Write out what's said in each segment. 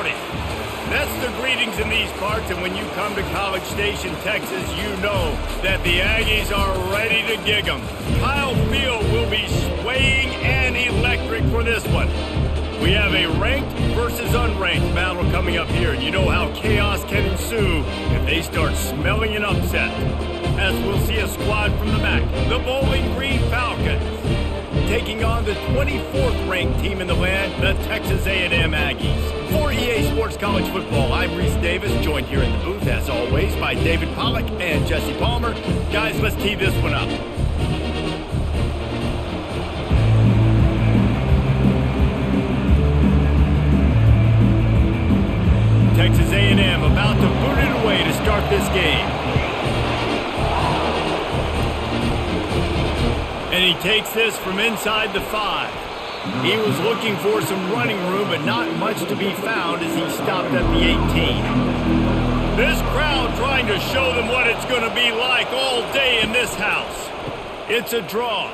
howdy. That's the greetings in these parts, and when you come to College Station, Texas, you know that the Aggies are ready to gig 'em. Kyle Field will be swaying and electric for this one. We have a ranked versus unranked battle coming up here, and you know how chaos can ensue if they start smelling an upset. As we'll see a squad from the MAC, the Bowling Green Falcons, taking on the 24th ranked team in the land, the Texas A&M Aggies. For EA Sports College Football, I'm Reese Davis, joined here in the booth, as always, by David Pollack and Jesse Palmer. Guys, let's tee this one up. Texas A&M about to boot it away to start this game. And he takes this from inside the 5. He was looking for some running room, but not much to be found as he stopped at the 18. This crowd trying to show them what it's going to be like all day in this house. It's a draw.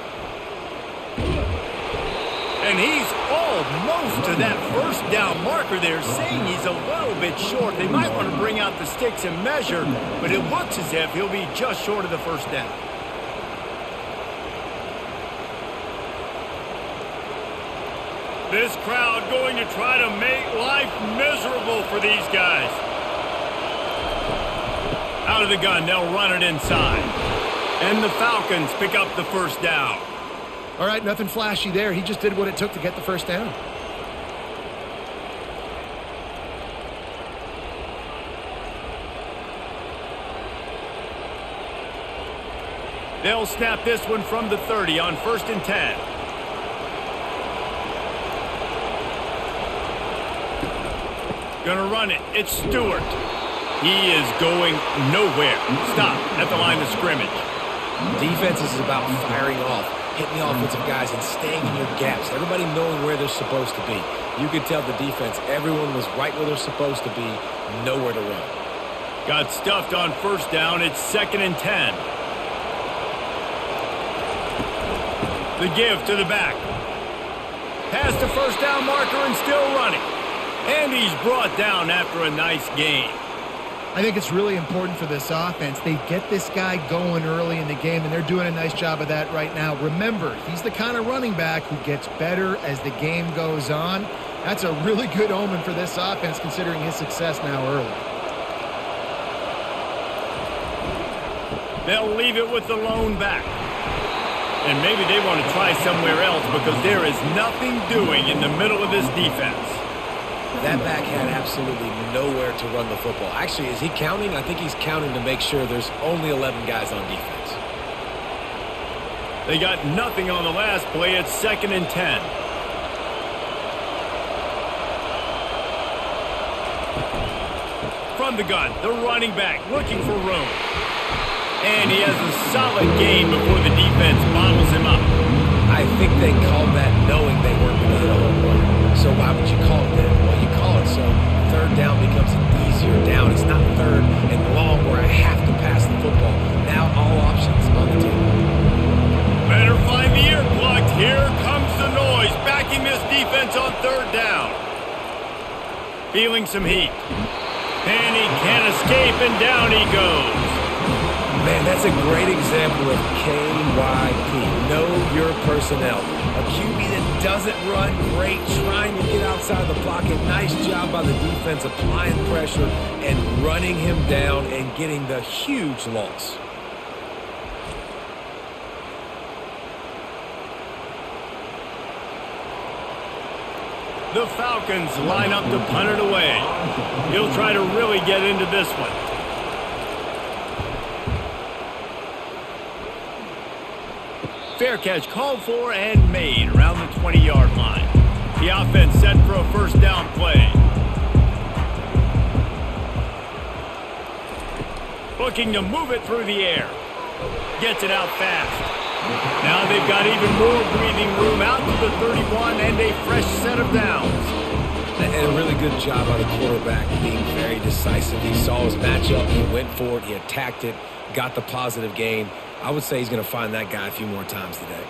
And he's almost to that first down marker there, saying he's a little bit short. They might want to bring out the sticks and measure, but it looks as if he'll be just short of the first down. This crowd going to try to make life miserable for these guys. Out of the gun, they'll run it inside. And the Falcons pick up the first down. All right, nothing flashy there. He just did what it took to get the first down. They'll snap this one from the 30 on 1st and 10. Gonna run it. It's Stewart. He is going nowhere. Stop at the line of scrimmage. Defense is about firing off, hitting the offensive guys and staying in your gaps. Everybody knowing where they're supposed to be. You could tell the defense, everyone was right where they're supposed to be, nowhere to run. Got stuffed on 1st down. It's 2nd and 10. The give to the back. Past the first down marker and still running. And he's brought down after a nice gain. I think it's really important for this offense. They get this guy going early in the game, and they're doing a nice job of that right now. Remember, he's the kind of running back who gets better as the game goes on. That's a really good omen for this offense, considering his success now early. They'll leave it with the lone back. And maybe they want to try somewhere else because there is nothing doing in the middle of this defense. That back had absolutely nowhere to run the football. Actually, is he counting? I think he's counting to make sure there's only 11 guys on defense. They got nothing on the last play. It's 2nd and 10. From the gun, the running back looking for room. And he has a solid gain before the defense bottles him up. I think they called that knowing they weren't going to hit a home run. So why would you call it that? Well, you call it so 3rd down becomes an easier down. It's not 3rd and long where I have to pass the football. Now all options on the table. Better find the earplugs. Here comes the noise, backing this defense on 3rd down. Feeling some heat. And he can't escape, and down he goes. Man, that's a great example of KYP. Know your personnel. A QB that doesn't run great, trying to get outside the pocket. Nice job by the defense applying pressure and running him down and getting the huge loss. The Falcons line up to punt it away. He'll try to really get into this one. Fair catch called for and made around the 20-yard line. The offense set for a 1st down play. Looking to move it through the air. Gets it out fast. Now they've got even more breathing room out to the 31 and a fresh set of downs. And a really good job by the quarterback being very decisive. He saw his matchup, he went for it, he attacked it, got the positive gain. I would say he's going to find that guy a few more times today.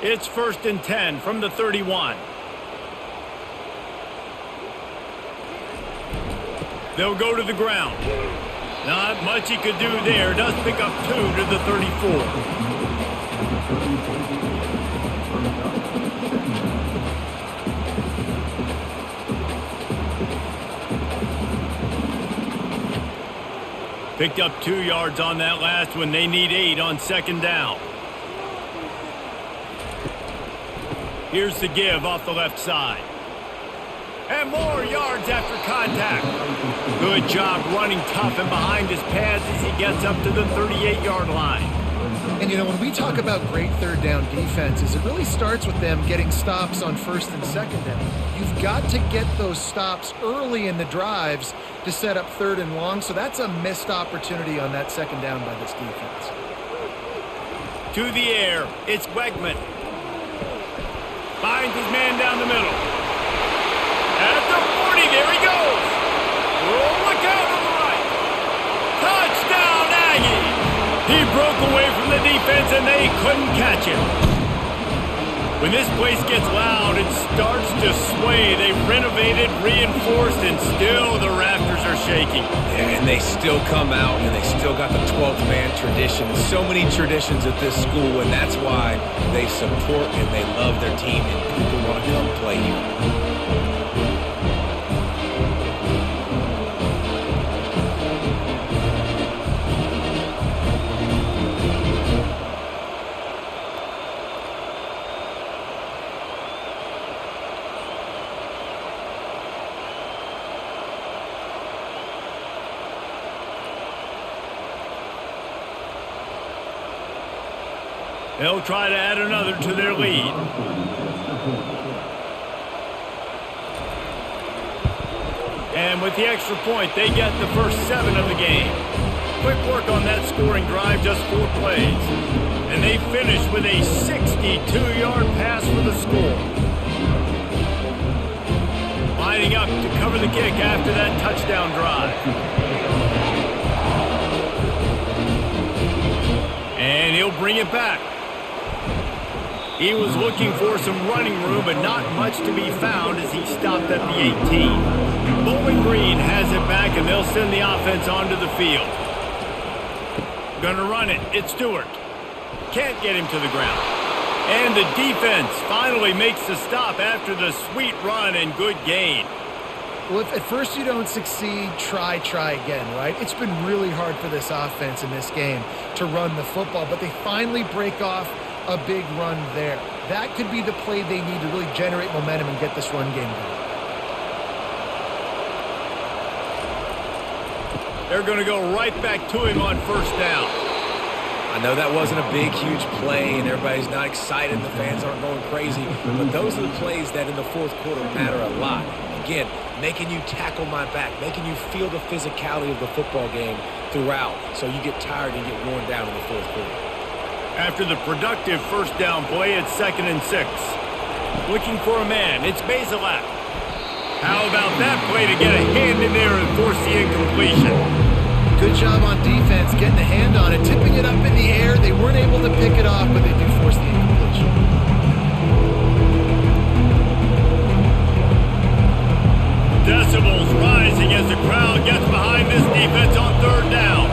It's 1st and 10 from the 31. They'll go to the ground. Not much he could do there. Does pick up 2 to the 34. Picked up 2 yards on that last one. They need 8 on second down. Here's the give off the left side. And more yards after contact. Good job running tough and behind his pads as he gets up to the 38-yard line. And, you know, when we talk about great third down defenses, it really starts with them getting stops on first and second down. You've got to get those stops early in the drives to set up third and long, so that's a missed opportunity on that second down by this defense. To the air, it's Wegman. Finds his man down the middle. At the 40, there he goes. Oh, look out on the right. Touchdown, Aggies. He broke away from the defense and they couldn't catch him. When this place gets loud, it starts to sway. They renovated, reinforced, and still the rafters are shaking. Yeah, and they still come out, and they still got the 12th man tradition. So many traditions at this school, and that's why they support and they love their team, and people want to come play here. They'll try to add another to their lead. And with the extra point, they get the first 7 of the game. Quick work on that scoring drive, just 4 plays. And they finish with a 62-yard pass for the score. Lining up to cover the kick after that touchdown drive. And he'll bring it back. He was looking for some running room, but not much to be found as he stopped at the 18. Bowling Green has it back, and they'll send the offense onto the field. Gonna run it. It's Stewart. Can't get him to the ground. And the defense finally makes the stop after the sweet run and good gain. Well, if at first you don't succeed, try again, right? It's been really hard for this offense in this game to run the football, but they finally break off a big run there. That could be the play they need to really generate momentum and get this run game going. They're going to go right back to him on first down. I know that wasn't a big, huge play, and everybody's not excited, the fans aren't going crazy, but those are the plays that in the fourth quarter matter a lot. Again, making you tackle my back, making you feel the physicality of the football game throughout, so you get tired and get worn down in the fourth quarter. After the productive first down play, it's 2nd and 6. Looking for a man, it's Basilak. How about that play to get a hand in there and force the incompletion? Good job on defense getting a hand on it, tipping it up in the air. They weren't able to pick it off, but they do force the incompletion. Decibels rising as the crowd gets behind this defense on third down.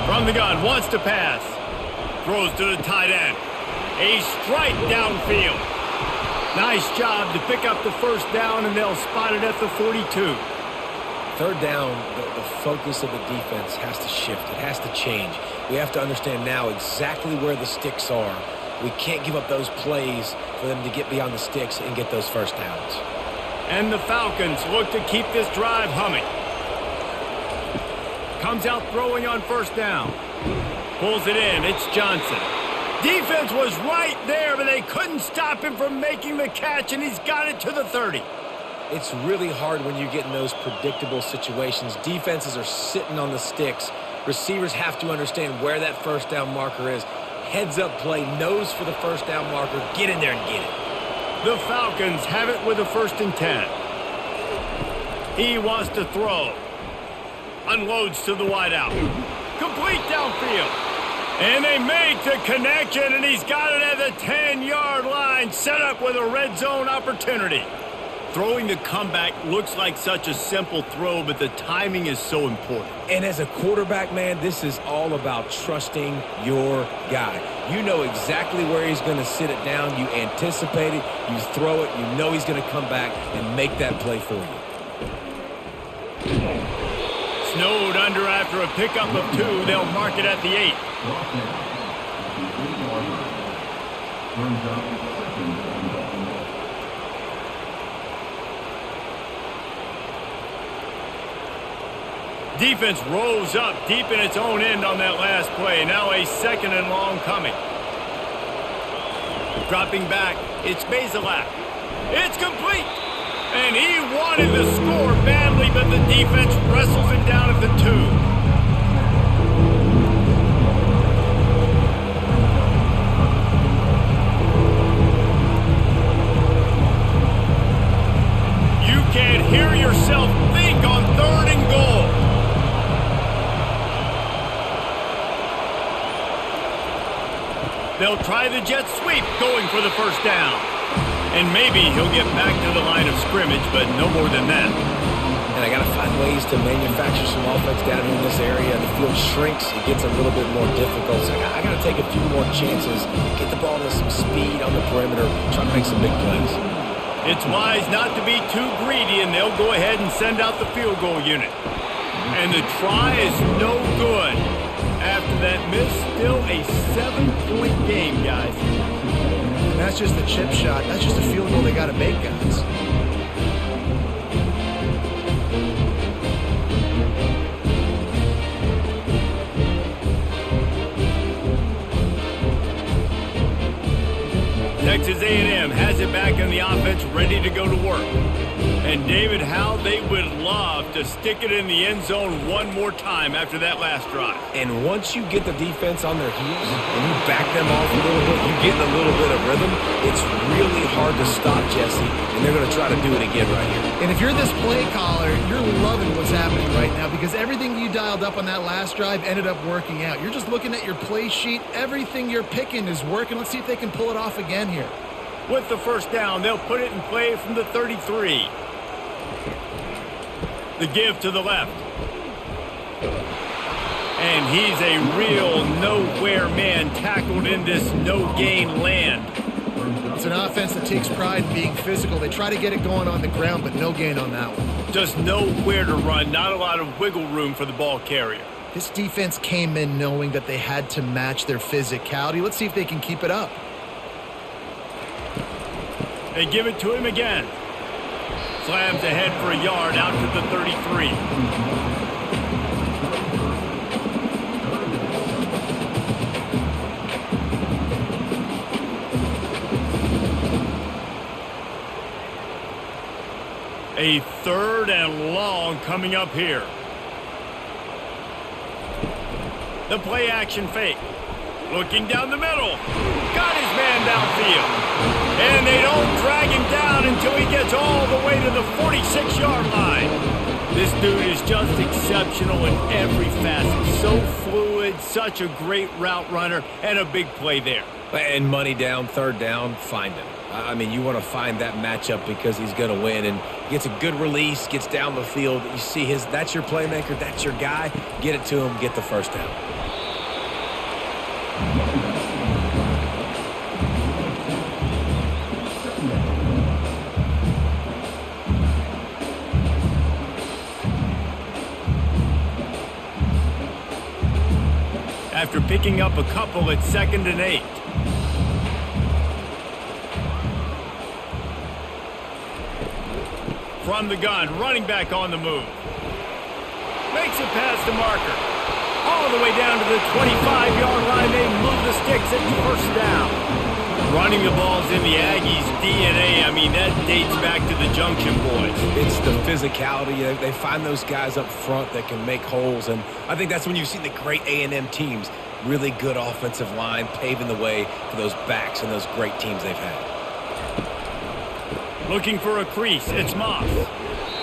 From the gun, wants to pass. Throws to the tight end. A strike downfield. Nice job to pick up the first down, and they'll spot it at the 42. Third down, the focus of the defense has to shift. It has to change. We have to understand now exactly where the sticks are. We can't give up those plays for them to get beyond the sticks and get those first downs. And the Falcons look to keep this drive humming. Comes out throwing on first down. Pulls it in. It's Johnson. Defense was right there, but they couldn't stop him from making the catch, and he's got it to the 30. It's really hard when you get in those predictable situations. Defenses are sitting on the sticks. Receivers have to understand where that first down marker is. Heads up play, nose for the first down marker. Get in there and get it. The Falcons have it with a 1st and 10. He wants to throw. Unloads to the wideout. Complete downfield. And they make the connection, and he's got it at the 10-yard line, set up with a red zone opportunity. Throwing the comeback looks like such a simple throw, but the timing is so important. And as a quarterback, man, this is all about trusting your guy. You know exactly where he's going to sit it down. You anticipate it. You throw it. You know he's going to come back and make that play for you. Snowed under after a pickup of 2. They'll mark it at the 8. Defense rolls up deep in its own end on that last play. Now a 2nd and long coming. Dropping back, it's Bazelak. It's complete. And he wanted the score badly, but the defense wrestles him down at the 2. You can't hear yourself think on 3rd and goal. They'll try the jet sweep, going for the first down. And maybe he'll get back to the line of scrimmage, but no more than that. And I got to find ways to manufacture some offense down here in this area. The field shrinks. It gets a little bit more difficult. So I got to take a few more chances, get the ball to some speed on the perimeter, try to make some big plays. It's wise not to be too greedy, and they'll go ahead and send out the field goal unit. And the try is no good. After that miss, still a 7-point game, guys. And that's just a chip shot. That's just a field goal they got to make, guys. Texas A&M has it back on the offense, ready to go to work. And David, how they would love to stick it in the end zone one more time after that last drive. And once you get the defense on their heels and you back them off a little bit, you get a little bit of rhythm, it's really hard to stop, Jesse, and they're going to try to do it again right here. And if you're this play caller, you're loving what's happening right now because everything you dialed up on that last drive ended up working out. You're just looking at your play sheet. Everything you're picking is working. Let's see if they can pull it off again here. With the first down, they'll put it in play from the 33. The give to the left. And he's a real nowhere man tackled in this no-gain land. It's an offense that takes pride in being physical. They try to get it going on the ground, but no gain on that one. Just nowhere to run, not a lot of wiggle room for the ball carrier. This defense came in knowing that they had to match their physicality. Let's see if they can keep it up. They give it to him again. Slams ahead for a yard out to the 33. A 3rd and long coming up here. The play action fake. Looking down the middle. Got his man downfield. And they don't drag him down until he gets all the way to the 46-yard line. This dude is just exceptional in every facet. So fluid, such a great route runner, and a big play there. And money down, 3rd down, find him. I mean, you want to find that matchup because he's going to win. And gets a good release, gets down the field. You see that's your playmaker, that's your guy. Get it to him, get the first down. After picking up a couple, it's 2nd and 8. From the gun, running back on the move. Makes it past the marker. All the way down to the 25-yard line. They move the sticks at first down. Running the ball's in the Aggies' DNA. I mean, that dates back to the Junction Boys. It's the physicality. They find those guys up front that can make holes, and I think that's when you see the great A&M teams. Really good offensive line, paving the way for those backs and those great teams they've had. Looking for a crease. It's Moss.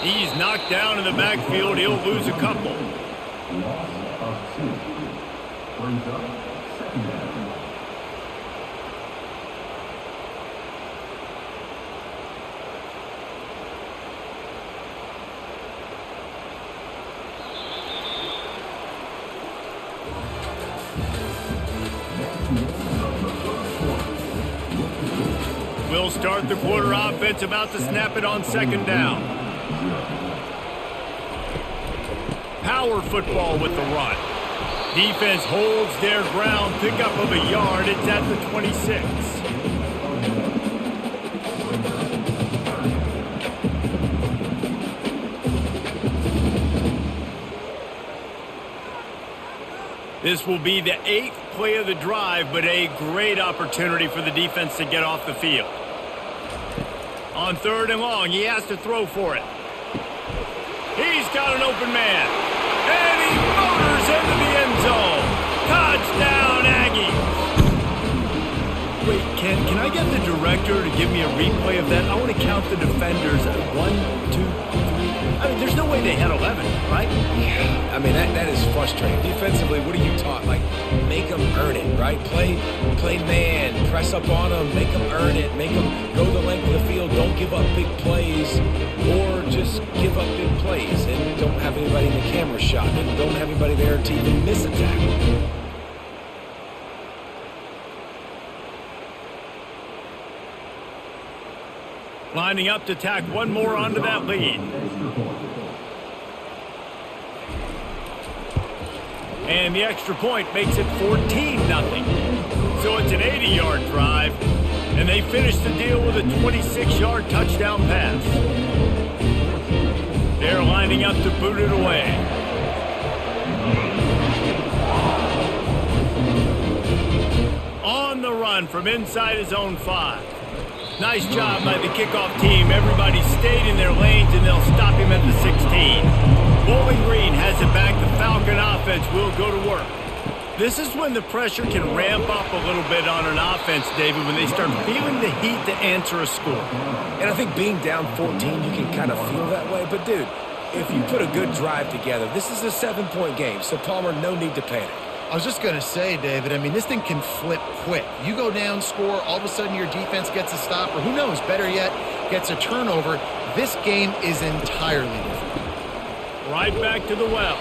He's knocked down in the backfield. He'll lose a couple. Loss of 2. Brings up 2nd down. They'll start the quarter offense, about to snap it on second down. Power football with the run. Defense holds their ground, pickup of a yard. It's at the 26. This will be the 8th play of the drive, but a great opportunity for the defense to get off the field. On 3rd and long, he has to throw for it. He's got an open man. And he motors into the end zone. Touchdown, Aggies. Wait, can I get the director to give me a replay of that? I want to count the defenders. 1, 2, 3. I mean, there's no way they had 11, right? Yeah, I mean, that is frustrating. Defensively, what are you taught? Like, make them earn it, right? Play man, press up on them, make them earn it, make them go the length of the field, don't give up big plays, or just give up big plays and don't have anybody in the camera shot and don't have anybody there to even miss a tackle. Lining up to tack one more onto that lead. And the extra point makes it 14-0. So it's an 80-yard drive, and they finish the deal with a 26-yard touchdown pass. They're lining up to boot it away. On the run from inside his own 5. Nice job by the kickoff team. Everybody stayed in their lanes, and they'll stop him at the 16. Bowling Green has it back. The Falcon offense will go to work. This is when the pressure can ramp up a little bit on an offense, David, when they start feeling the heat to answer a score. And I think being down 14, you can kind of feel that way. But, dude, if you put a good drive together, this is a 7-point game. So, Palmer, no need to panic. I was just going to say, David, I mean, this thing can flip quick. You go down, score, all of a sudden your defense gets a stop, or who knows, better yet, gets a turnover. This game is entirely different. Right back to the well.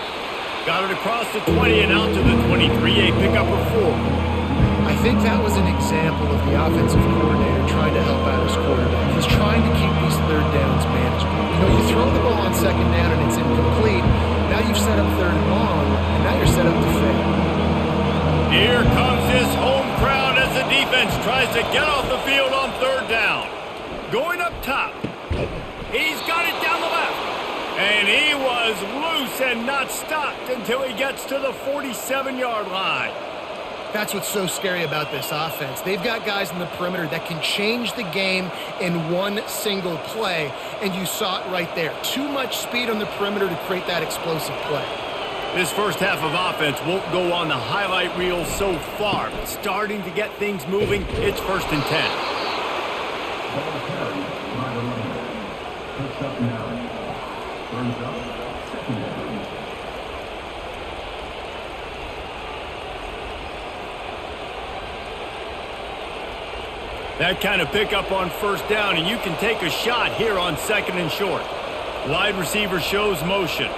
Got it across the 20 and out to the 23, a pickup of 4. I think that was an example of the offensive coordinator trying to help out his quarterback. He's trying to keep these 3rd downs manageable. You know, you throw the ball on 2nd down and it's incomplete. Now you've set up 3rd and long, and now you're set up to fail. Here comes this home crowd as the defense tries to get off the field on 3rd down. Going up top. He's got it down the left. And he was loose and not stopped until he gets to the 47-yard line. That's what's so scary about this offense. They've got guys in the perimeter that can change the game in one single play, and you saw it right there. Too much speed on the perimeter to create that explosive play. This first half of offense won't go on the highlight reel so far, but starting to get things moving, it's 1st and 10. Ball carried by the runner. First up now. Turns up, 2nd down. That kind of pickup on 1st down, and you can take a shot here on 2nd and short. Wide receiver shows motion.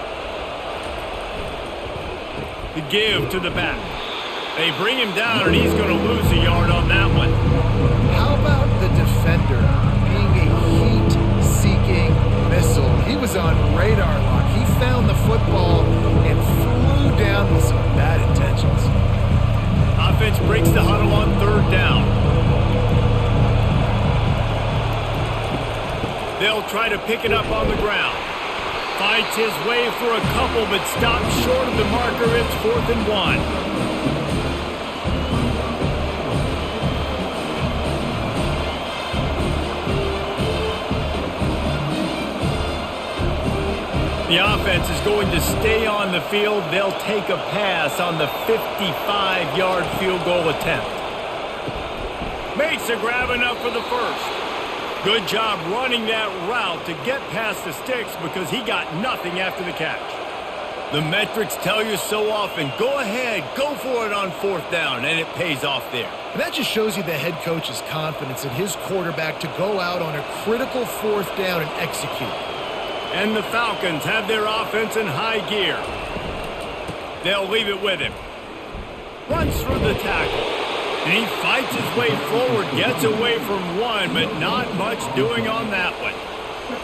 The give to the back. They bring him down, and he's going to lose a yard on that one. How about the defender being a heat-seeking missile? He was on radar lock. He found the football and flew down with some bad intentions. Offense breaks the huddle on 3rd down. They'll try to pick it up on the ground. Fights his way for a couple, but stops short of the marker. It's 4th and 1. The offense is going to stay on the field. They'll take a pass on the 55-yard field goal attempt. Makes a grab enough for the 1st. Good job running that route to get past the sticks because he got nothing after the catch. The metrics tell you so often, go ahead, go for it on 4th down, and it pays off there. And that just shows you the head coach's confidence in his quarterback to go out on a critical 4th down and execute. And the Falcons have their offense in high gear. They'll leave it with him. Runs through the tackle. And he fights his way forward, gets away from one, but not much doing on that one.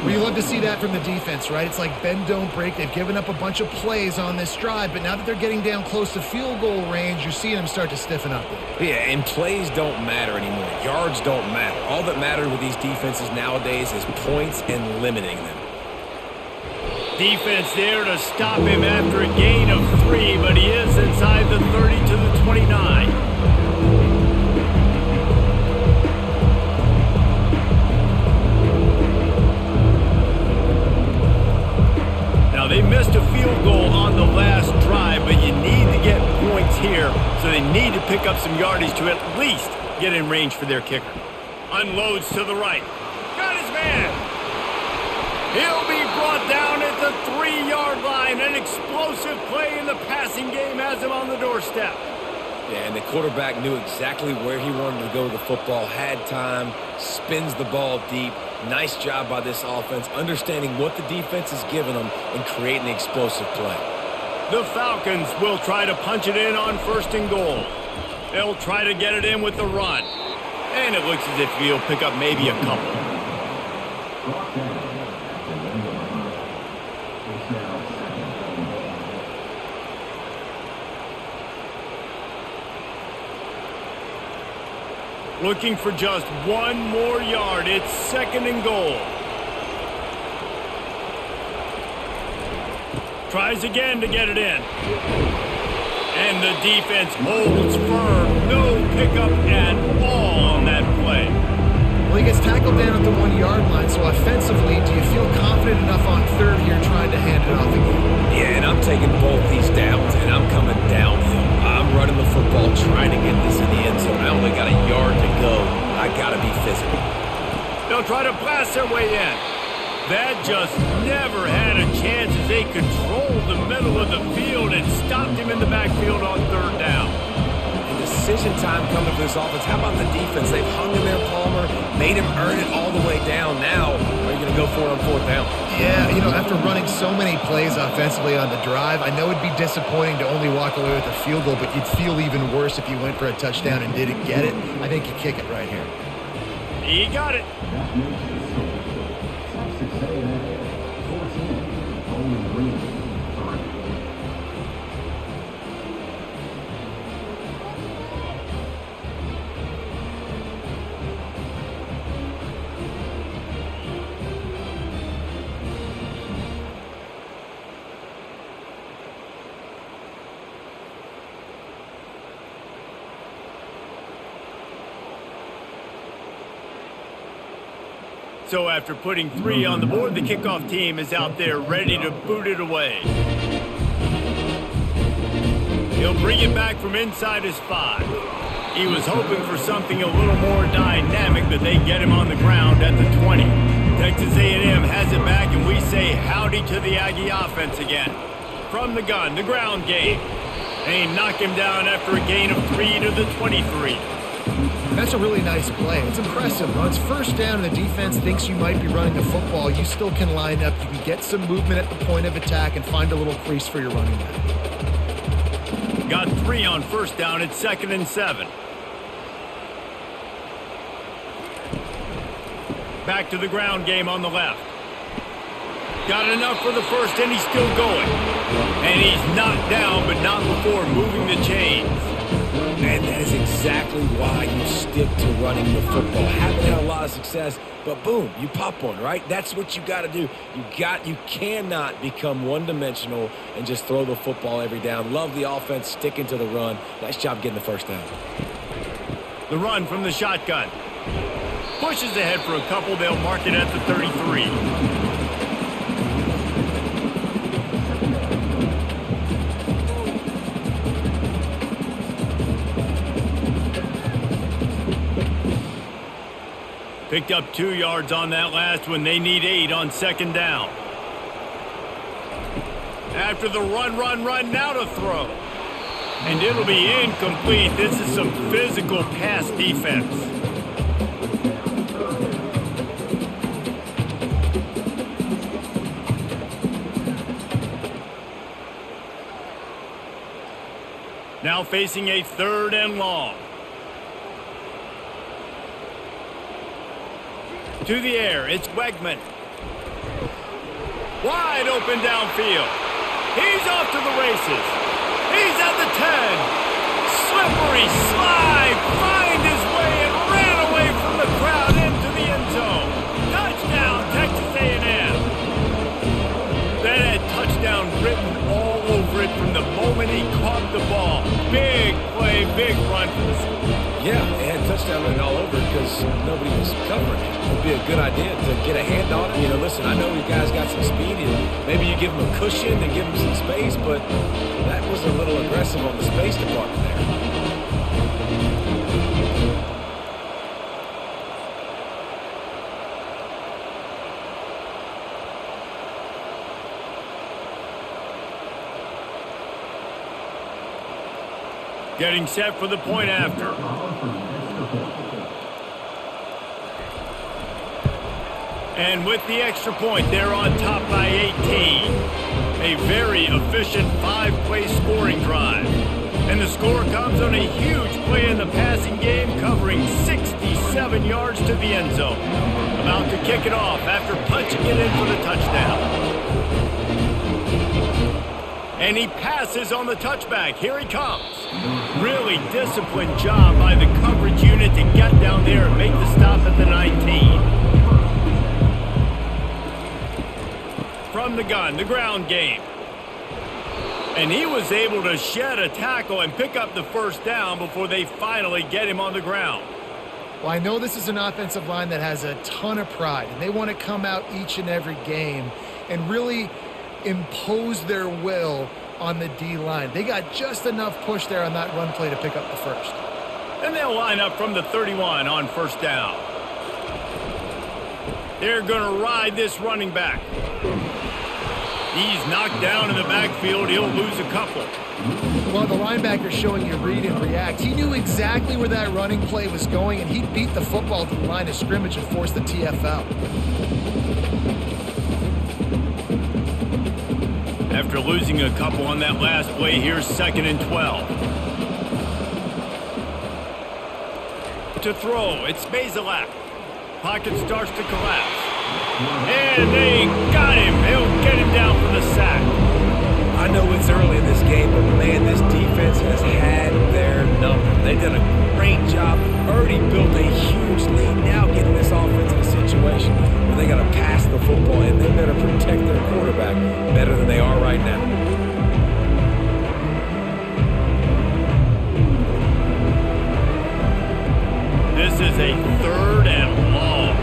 Well, you love to see that from the defense, right? It's like bend, don't break. They've given up a bunch of plays on this drive, but now that they're getting down close to field goal range, you're seeing them start to stiffen up. Yeah, and plays don't matter anymore. Yards don't matter. All that matters with these defenses nowadays is points and limiting them. Defense there to stop him after a gain of 3, but he is inside the 30 to the 29. Now, they missed a field goal on the last drive, but you need to get points here, so they need to pick up some yardage to at least get in range for their kicker. Unloads to the right. Got his man. He'll be brought down at the 3-yard line. An explosive play in the passing game has him on the doorstep. Yeah, and the quarterback knew exactly where he wanted to go with the football, had time, spins the ball deep. Nice job by this offense, understanding what the defense is giving them and creating an explosive play. The Falcons will try to punch it in on 1st and goal. They'll try to get it in with the run. And it looks as if he'll pick up maybe a couple. Looking for just one more yard. It's 2nd and goal. Tries again to get it in. And the defense holds firm. No pickup at all on that play. Well, he gets tackled down at the 1-yard line, so offensively, do you feel confident enough on 3rd here trying to hand it off again? Yeah, and I'm taking both these downs, and I'm coming downhill. I'm running the football, trying to get this in the end zone. I only got a yard to go. I got to be physical. They'll try to blast their way in. That just never had a chance as they controlled the middle of the field and stopped him in the backfield on 3rd down. And decision time coming for this offense. How about the defense? They've hung in there, Palmer, made him earn it all the way down. Now, are you going to go for it on 4th down? Yeah, you know, after running so many plays offensively on the drive, I know it'd be disappointing to only walk away with a field goal, but you'd feel even worse if you went for a touchdown and didn't get it. I think you kick it right here. He got it. So after putting 3 on the board, the kickoff team is out there ready to boot it away. He'll bring it back from inside his 5. He was hoping for something a little more dynamic, but they get him on the ground at the 20. Texas A&M has it back, and we say howdy to the Aggie offense again. From the gun, the ground game. They knock him down after a gain of 3 to the 23. That's a really nice play. It's impressive. When it's 1st down and the defense thinks you might be running the football, you still can line up. You can get some movement at the point of attack and find a little crease for your running back. Got 3 on 1st down. It's 2nd and 7. Back to the ground game on the left. Got enough for the 1st, and he's still going. And he's knocked down, but not before moving the chains. And that is exactly why you stick to running the football. Haven't had a lot of success, but boom, you pop one, right? That's what you got to do. You cannot become one-dimensional and just throw the football every down. Love the offense, sticking to the run. Nice job getting the 1st down. The run from the shotgun. Pushes ahead for a couple. They'll mark it at the 33. Picked up 2 yards on that last one. They need 8 on 2nd down. After the run, now to throw. And it'll be incomplete. This is some physical pass defense. Now facing a 3rd and long. To the air, it's Wegman. Wide open downfield. He's off to the races. He's at the 10. Slippery slide. Find his way and ran away from the crowd into the end zone. Touchdown, Texas A&M. That had touchdown written all over it from the moment he caught the ball. Big play, big run for the school. Yeah, it had touchdown written all over it because nobody was covering it. It would be a good idea to get a hand on it. You know, listen, I know you guys got some speed, and maybe you give them a cushion and give them some space, but that was a little aggressive on the space department there. Getting set for the point after. And with the extra point, they're on top by 18. A very efficient 5-play scoring drive. And the score comes on a huge play in the passing game, covering 67 yards to the end zone. About to kick it off after punching it in for the touchdown. And he passes on the touchback. Here he comes. Really disciplined job by the coverage unit to get down there and make the stop at the 19. From the gun, the ground game. And he was able to shed a tackle and pick up the first down before they finally get him on the ground. Well, I know this is an offensive line that has a ton of pride, and they want to come out each and every game and really impose their will on the D-line. They got just enough push there on that run play to pick up the first. And they'll line up from the 31 on first down. They're going to ride this running back. He's knocked down in the backfield. He'll lose a couple. Well, the linebacker's showing you read and react. He knew exactly where that running play was going, and he beat the football to the line of scrimmage and forced the TF out. After losing a couple on that last play, here's 2nd and 12. To throw, it's Bazelak. Pocket starts to collapse. And they got him. They'll get him down for the sack. I know it's early in this game, but man, this defense has had their number. They've done a great job. Already built a huge lead. Now getting this offense in a situation where they got to pass the football, and they better protect their quarterback better than they are right now. This is a 3rd and long.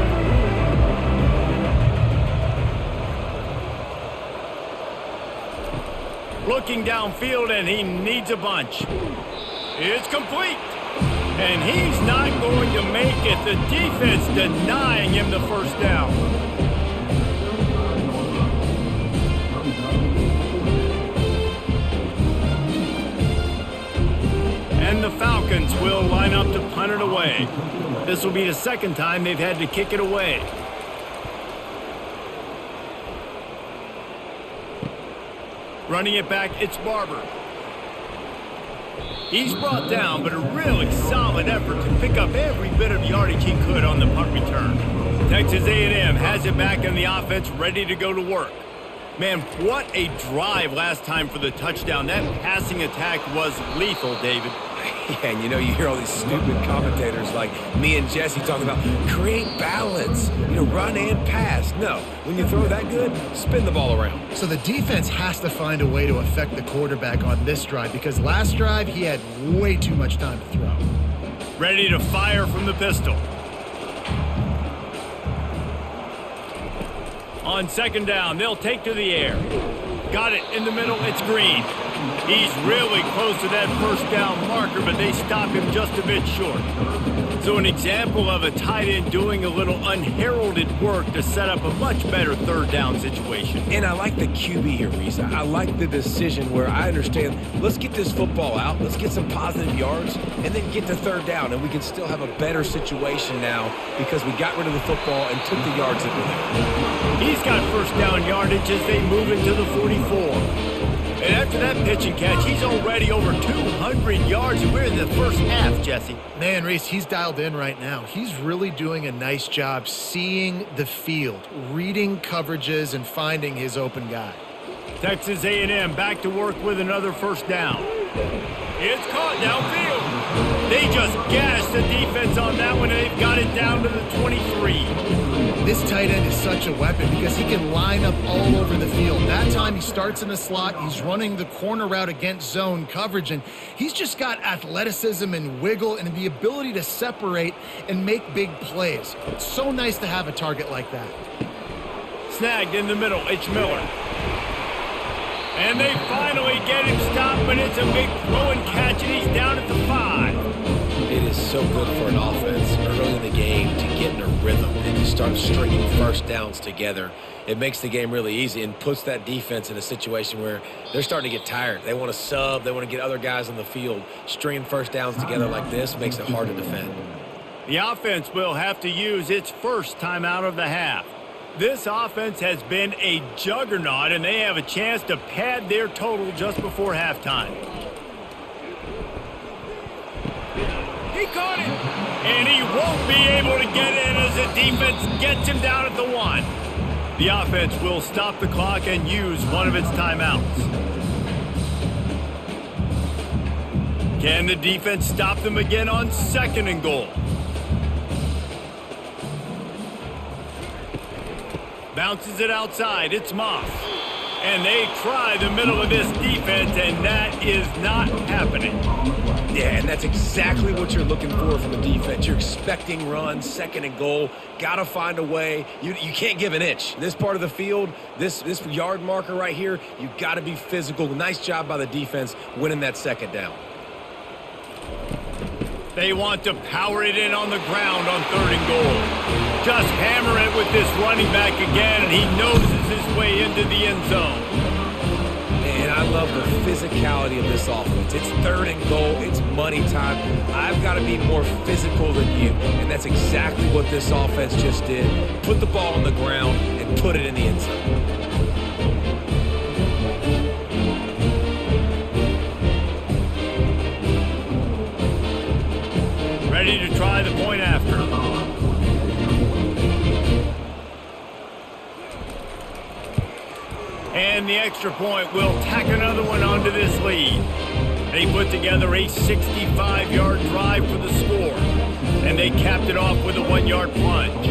Looking downfield, and he needs a bunch. It's complete. And he's not going to make it. The defense denying him the first down. And the Falcons will line up to punt it away. This will be the 2nd time they've had to kick it away. Running it back, it's Barber. He's brought down, but a really solid effort to pick up every bit of yardage he could on the punt return. Texas A&M has it back in the offense, ready to go to work. Man, what a drive last time for the touchdown. That passing attack was lethal, David. Yeah, and you know, you hear all these stupid commentators like me and Jesse talking about create balance, you know, run and pass. No, when you throw that good, spin the ball around. So the defense has to find a way to affect the quarterback on this drive, because last drive he had way too much time to throw. Ready to fire from the pistol. On 2nd down, they'll take to the air. Got it in the middle, it's Green. He's really close to that first down marker, but they stop him just a bit short. So an example of a tight end doing a little unheralded work to set up a much better 3rd down situation. And I like the QB here, Reese. I like the decision where I understand, let's get this football out, let's get some positive yards, and then get to 3rd down, and we can still have a better situation now because we got rid of the football and took the yards that were there. He's got first down yardage as they move into the 44. And after that pitch and catch, he's already over 200 yards, and we're in the first half, Jesse. Man, Reese, he's dialed in right now. He's really doing a nice job seeing the field, reading coverages, and finding his open guy. Texas A&M back to work with another first down. It's caught downfield. They just gashed the defense on that one, and they've got it down to the 23. This tight end is such a weapon because he can line up all over the field. That time he starts in the slot, he's running the corner route against zone coverage, and he's just got athleticism and wiggle and the ability to separate and make big plays. It's so nice to have a target like that. Snagged in the middle, it's Miller. And they finally get him stopped, but it's a big throw and catch, and he's down at the 5. It is so good for an offense early in the game to get in a rhythm and to start stringing first downs together. It makes the game really easy and puts that defense in a situation where they're starting to get tired. They want to sub. They want to get other guys on the field. Stringing first downs together like this makes it hard to defend. The offense will have to use its first timeout of the half. This offense has been a juggernaut, and they have a chance to pad their total just before halftime. He caught it, and he won't be able to get in as the defense gets him down at the 1. The offense will stop the clock and use one of its timeouts. Can the defense stop them again on 2nd and goal? Bounces it outside. It's Moss. And they try the middle of this defense, and that is not happening. Yeah, and that's exactly what you're looking for from the defense. You're expecting runs, 2nd and goal. Got to find a way. You can't give an inch. This part of the field, this yard marker right here, you got to be physical. Nice job by the defense winning that 2nd down. They want to power it in on the ground on 3rd and goal. Just hammer it with this running back again, and he noses his way into the end zone. And I love the physicality of this offense. It's 3rd and goal. It's money time. I've got to be more physical than you, and that's exactly what this offense just did. Put the ball on the ground and put it in the end zone. Ready to try the point after. And the extra point will tack another one onto this lead. They put together a 65-yard drive for the score, and they capped it off with a 1-yard plunge.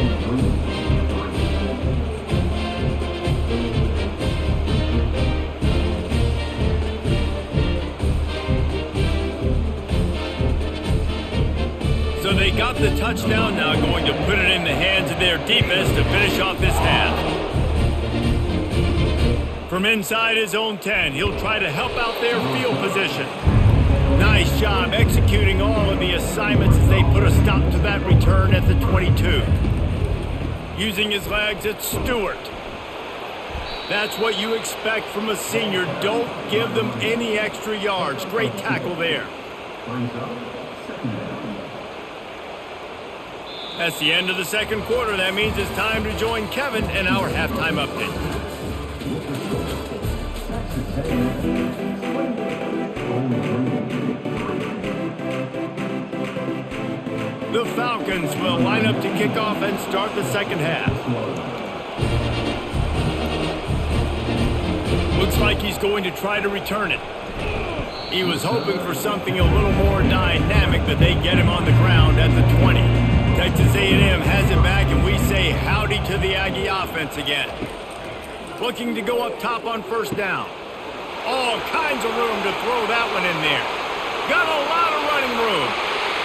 So they got the touchdown, now going to put it in the hands of their defense to finish off this half. From inside his own 10, he'll try to help out their field position. Nice job executing all of the assignments as they put a stop to that return at the 22. Using his legs, it's Stewart. That's what you expect from a senior. Don't give them any extra yards. Great tackle there. That's the end of the 2nd quarter. That means it's time to join Kevin in our halftime update. The Falcons will line up to kick off and start the 2nd half. Looks like he's going to try to return it. He was hoping for something a little more dynamic, but they get him on the ground at the 20. Texas A&M has it back, and we say howdy to the Aggie offense again. Looking to go up top on 1st down. All kinds of room to throw that one in there. Got a lot of running room.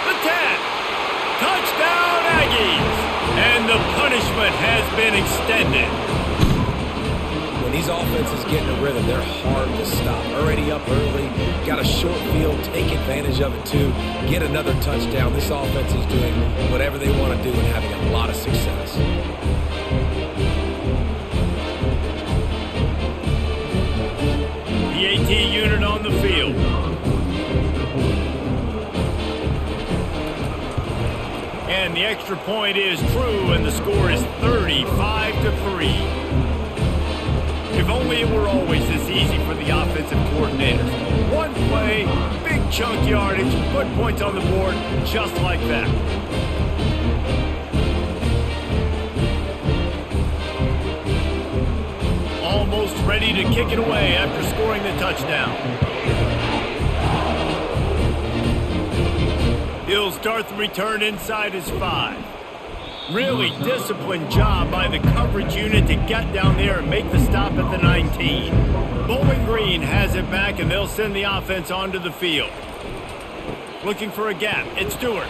The 10. Touchdown, Aggies! And the punishment has been extended. When these offenses get in a rhythm, they're hard to stop. Already up early, got a short field, take advantage of it too, get another touchdown. This offense is doing whatever they want to do and having a lot of success. The AT unit on the field. And the extra point is true, and the score is 35-3. If only it were always this easy for the offensive coordinators. One play, big chunk yardage, put points on the board just like that. Almost ready to kick it away after scoring the touchdown. He'll start the return inside his 5. Really disciplined job by the coverage unit to get down there and make the stop at the 19. Bowling Green has it back, and they'll send the offense onto the field. Looking for a gap. It's Stewart.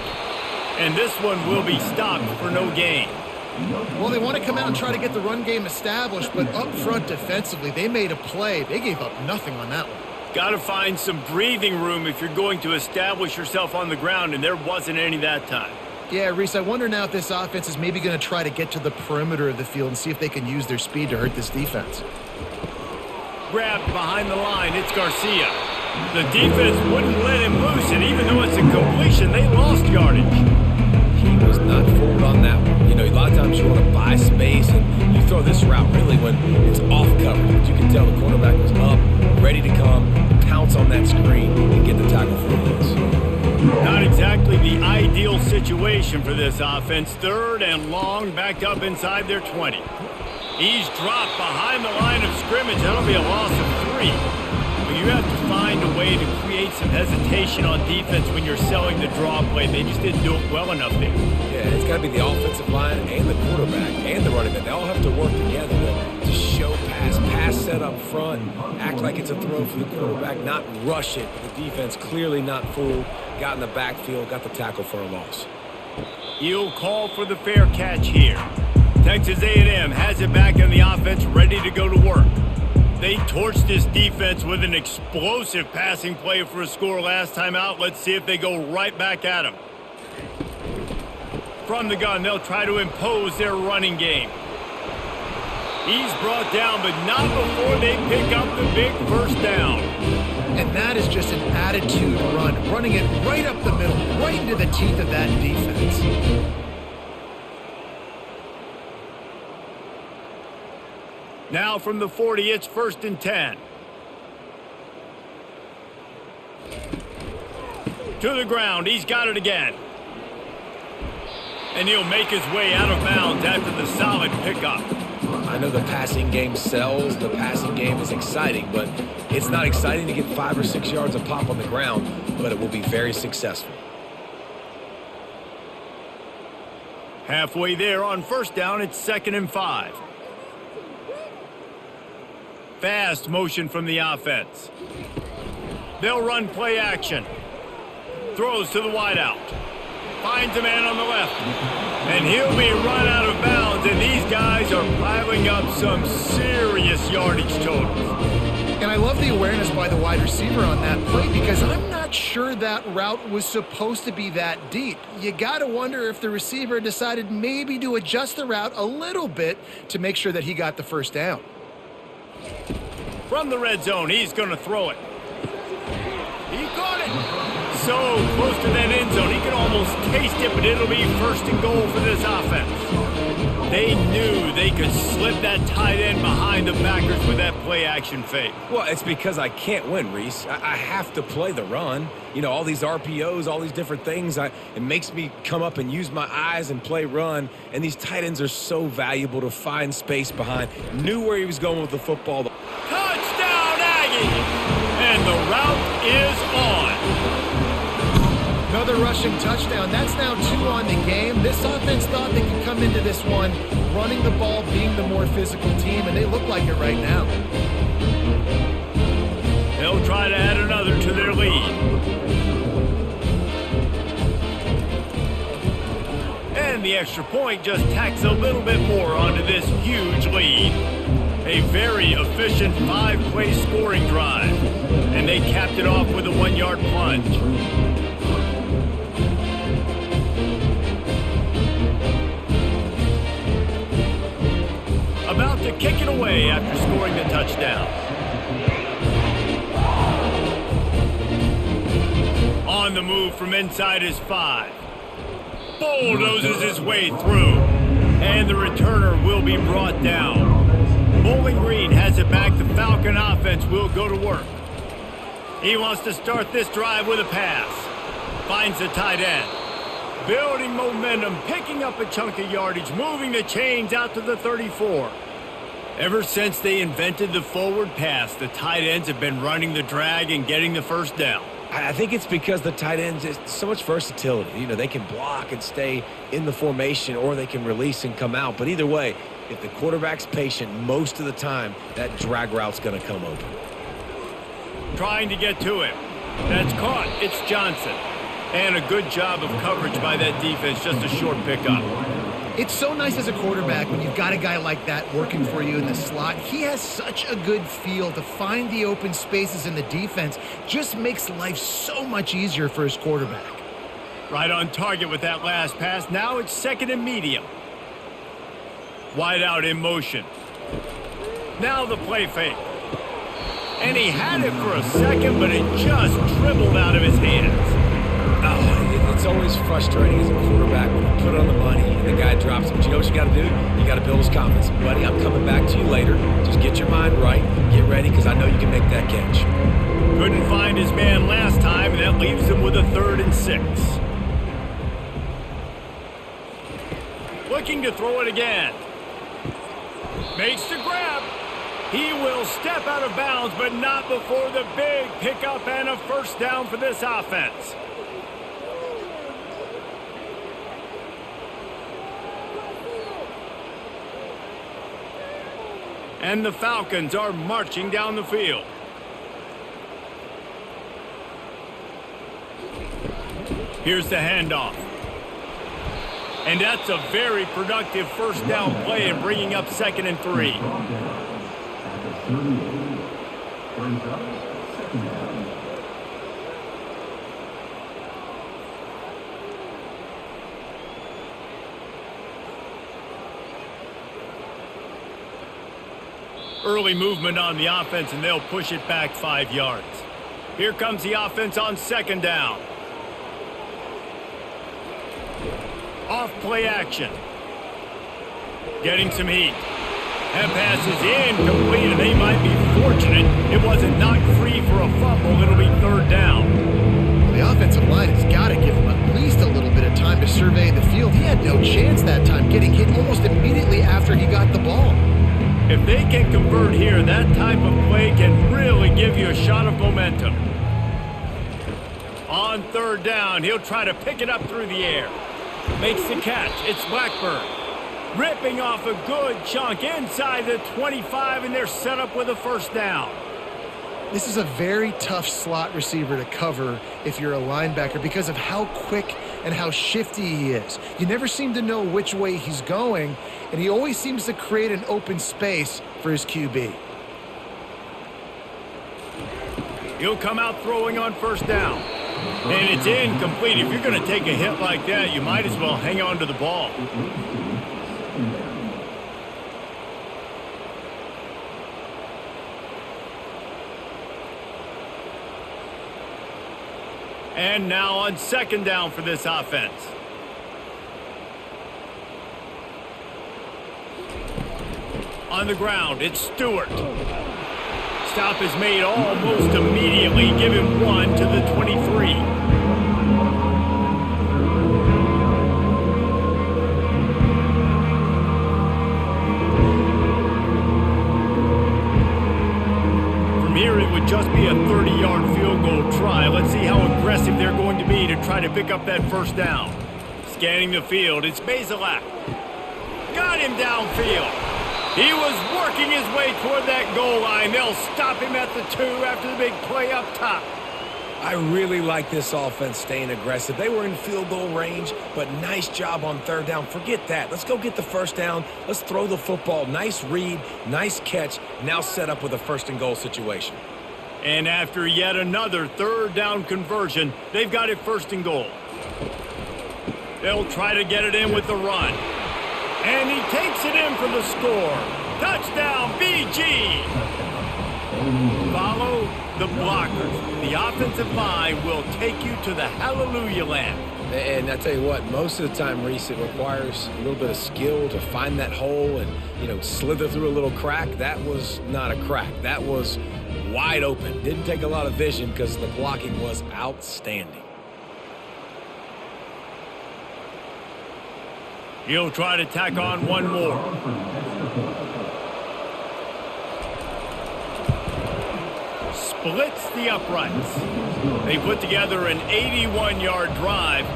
And this one will be stopped for no gain. Well, they want to come out and try to get the run game established, but up front defensively, they made a play. They gave up nothing on that one. Got to find some breathing room if you're going to establish yourself on the ground, and there wasn't any that time. Yeah, Reese, I wonder now if this offense is maybe going to try to get to the perimeter of the field and see if they can use their speed to hurt this defense. Grabbed behind the line, it's Garcia. The defense wouldn't let him loose, and even though it's a completion, they lost yardage. He was not fooled on that one. You know, a lot of times you want to buy space, and you throw this route really when it's off coverage. But you can tell the quarterback was up, ready to come, pounce on that screen, and get the tackle for a loss. Not exactly the ideal situation for this offense. 3rd and long, backed up inside their 20. He's dropped behind the line of scrimmage. That'll be a loss of 3. But you have to find a way to create some hesitation on defense when you're selling the draw play. They just didn't do it well enough there. Yeah, it's got to be the offensive line and the quarterback and the running back. They all have to work together to show pass set up front, act like it's a throw for the quarterback, not rush it. The defense clearly not fooled, got in the backfield, got the tackle for a loss. He'll call for the fair catch here. Texas A&M has it back in the offense, ready to go to work. They torched this defense with an explosive passing play for a score last time out. Let's see if they go right back at him. From the gun, they'll try to impose their running game. He's brought down, but not before they pick up the big first down. And that is just an attitude run, running it right up the middle, right into the teeth of that defense. Now from the 40, it's 1st and 10. To the ground, he's got it again. And he'll make his way out of bounds after the solid pickup. I know the passing game sells, the passing game is exciting, but it's not exciting to get 5 or 6 yards of pop on the ground, but it will be very successful. Halfway there on 1st down, it's 2nd and 5. Fast motion from the offense. They'll run play action. Throws to the wideout. Finds a man on the left. And he'll be run out of bounds, and these guys are piling up some serious yardage totals. And I love the awareness by the wide receiver on that play because I'm not sure that route was supposed to be that deep. You got to wonder if the receiver decided maybe to adjust the route a little bit to make sure that he got the first down. From the red zone, he's going to throw it. He caught it. So close to that end zone, he can almost taste it, but it'll be 1st and goal for this offense. They knew they could slip that tight end behind the backers with that play action fake. Well, it's because I can't win, Reese. I have to play the run. You know, all these RPOs, all these different things, it makes me come up and use my eyes and play run. And these tight ends are so valuable to find space behind. Knew where he was going with the football. Touchdown, Aggies! And the route is on. Another rushing touchdown. That's now 2 on the game. This offense thought they could come into this one running the ball, being the more physical team, and they look like it right now. They'll try to add another to their lead. And the extra point just tacks a little bit more onto this huge lead. A very efficient 5-play scoring drive. And they capped it off with a 1-yard plunge. About to kick it away after scoring the touchdown. On the move from inside his 5. Bulldozes his way through. And the returner will be brought down. Bowling Green has it back. The Falcon offense will go to work. He wants to start this drive with a pass. Finds the tight end. Building momentum, picking up a chunk of yardage, moving the chains out to the 34. Ever since they invented the forward pass, the tight ends have been running the drag and getting the first down. I think it's because the tight ends is so much versatility. You know, they can block and stay in the formation, or they can release and come out. But either way, if the quarterback's patient most of the time, that drag route's going to come open. Trying to get to him. That's caught. It's Johnson. And a good job of coverage by that defense, just a short pickup. It's so nice as a quarterback when you've got a guy like that working for you in the slot. He has such a good feel to find the open spaces in the defense. Just makes life so much easier for his quarterback. Right on target with that last pass. Now it's second and medium. Wide out in motion. Now the play fake. And he had it for a second, but it just dribbled out of his hands. Oh, it's always frustrating as a quarterback when you put it on the money and the guy drops it. But you know what you got to do? You got to build his confidence. Buddy, I'm coming back to you later. Just get your mind right. Get ready, because I know you can make that catch. Couldn't find his man last time, and that leaves him with a 3rd and 6. Looking to throw it again. Makes the grab. He will step out of bounds, but not before the big pickup and a first down for this offense. And the Falcons are marching down the field. Here's the handoff. And that's a very productive first down play and bringing up 2nd and 3. Early movement on the offense, and they'll push it back 5 yards. Here comes the offense on 2nd down. Off play action. Getting some heat. That pass is incomplete, and they might be fortunate it wasn't knocked free for a fumble. It'll be 3rd down. Well, the offensive line has got to give him at least a little bit of time to survey the field. He had no chance that time, getting hit almost immediately after he got the ball. If they can convert here, that type of play can really give you a shot of momentum. On 3rd down, he'll try to pick it up through the air. Makes the catch. It's Blackburn. Ripping off a good chunk inside the 25, and they're set up with a first down. This is a very tough slot receiver to cover if you're a linebacker because of how quick and how shifty he is. You never seem to know which way he's going, and he always seems to create an open space for his QB. He'll come out throwing on first down. And it's incomplete. If you're going to take a hit like that, you might as well hang on to the ball. And now on 2nd down for this offense. On the ground, it's Stewart. Stop is made almost immediately. Give him 1 to the 23. From here, it would just be a 30-yard field goal try. Let's see how aggressive they're going to be to try to pick up that first down. Scanning the field, it's Bazelak. Got him downfield. He was working his way toward that goal line. They'll stop him at the 2 after the big play up top. I really like this offense staying aggressive. They were in field goal range, but nice job on 3rd down. Forget that. Let's go get the first down. Let's throw the football. Nice read, nice catch. Now set up with a 1st and goal situation. And after yet another 3rd down conversion, they've got it 1st and goal. They'll try to get it in with the run. And he takes it in for the score. Touchdown, BG! Follow the blockers. The offensive line will take you to the Hallelujah land. And I tell you what, most of the time, Reese, it requires a little bit of skill to find that hole and, slither through a little crack. That was not a crack. That was wide open. Didn't take a lot of vision because the blocking was outstanding. He'll try to tack on one more. Splits the uprights. They put together an 81-yard drive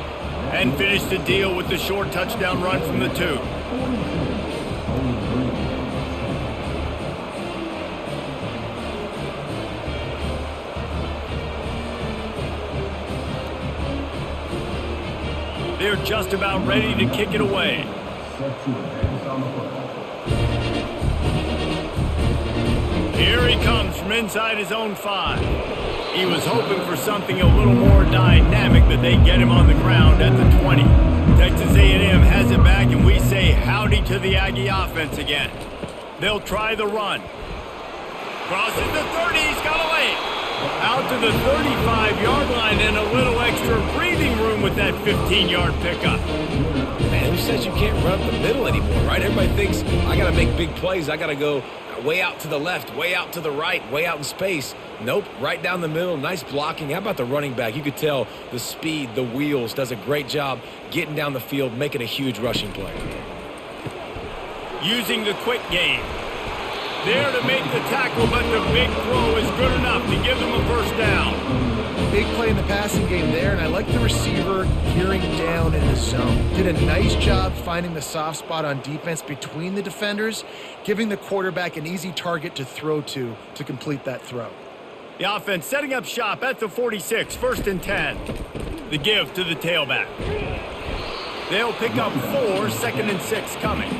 and finished the deal with the short touchdown run from the 2. They're just about ready to kick it away. Here he comes from inside his own 5. He was hoping for something a little more dynamic, but they get him on the ground at the 20. Texas A&M has it back, and we say howdy to the Aggie offense again. They'll try the run. Crosses the 30, he's got away. Out to the 35-yard line and a little extra breathing room with that 15-yard pickup. Man, who says you can't run up the middle anymore, right? Everybody thinks, I got to make big plays. I got to go way out to the left, way out to the right, way out in space. Nope, right down the middle. Nice blocking. How about the running back? You could tell the speed, the wheels, does a great job getting down the field, making a huge rushing play. Using the quick game. There to make the tackle, but the big throw is good enough to give them a first down. Big play in the passing game there, and I like the receiver gearing down in the zone. Did a nice job finding the soft spot on defense between the defenders, giving the quarterback an easy target to throw to complete that throw. The offense setting up shop at the 46, 1st and 10. The give to the tailback. They'll pick up 4, 2nd and 6 coming.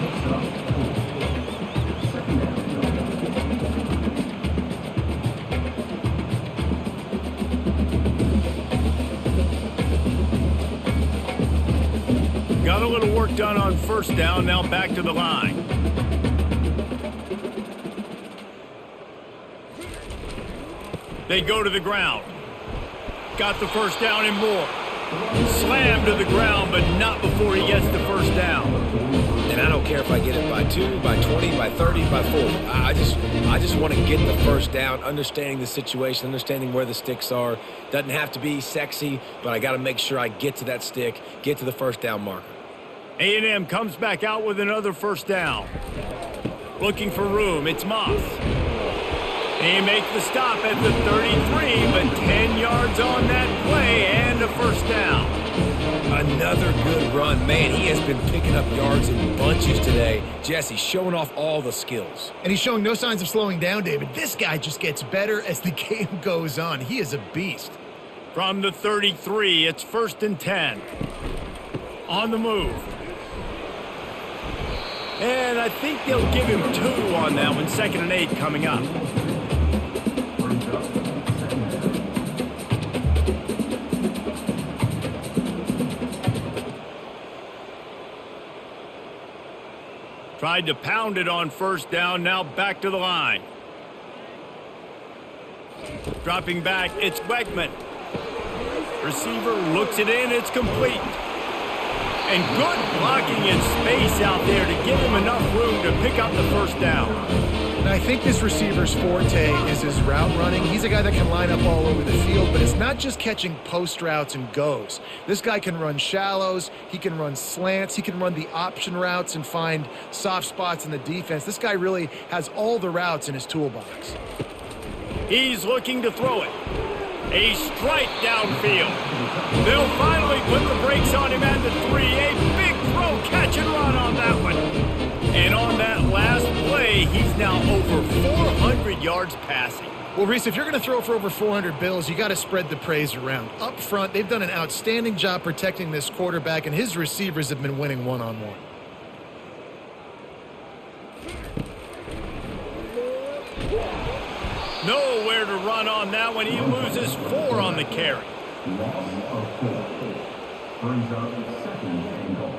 Got a little work done on first down, now back to the line. They go to the ground. Got the first down and more. Slammed to the ground, but not before he gets the first down. And I don't care if I get it by 2, by 20, by 30, by 40. I just want to get the first down, understanding the situation, understanding where the sticks are. Doesn't have to be sexy, but I got to make sure I get to that stick, get to the first down marker. A&M comes back out with another first down. Looking for room, it's Moss. He makes the stop at the 33, but 10 yards on that play and a first down. Another good run. Man, he has been picking up yards in bunches today. Jesse showing off all the skills. And he's showing no signs of slowing down, David. This guy just gets better as the game goes on. He is a beast. From the 33, it's 1st and 10. On the move. And I think they'll give him 2 on that one. 2nd and 8 coming up. Tried to pound it on first down, now back to the line. Dropping back, it's Wegman. Receiver looks it in, it's complete. And good blocking in space out there to give him enough room to pick up the first down. And I think this receiver's forte is his route running. He's a guy that can line up all over the field, but it's not just catching post routes and goes. This guy can run shallows, he can run slants, he can run the option routes and find soft spots in the defense. This guy really has all the routes in his toolbox. He's looking to throw it. A strike downfield. They'll finally put the brakes on him at the 3. A big throw, catch and run on that one. And on that last play, he's now over 400 yards passing. Well, Reese, if you're going to throw for over 400 bills, you got to spread the praise around. Up front, they've done an outstanding job protecting this quarterback, and his receivers have been winning one-on-one. Nowhere to run on that one. He loses 4 on the carry. Loss of 4. Brings up 2nd and goal.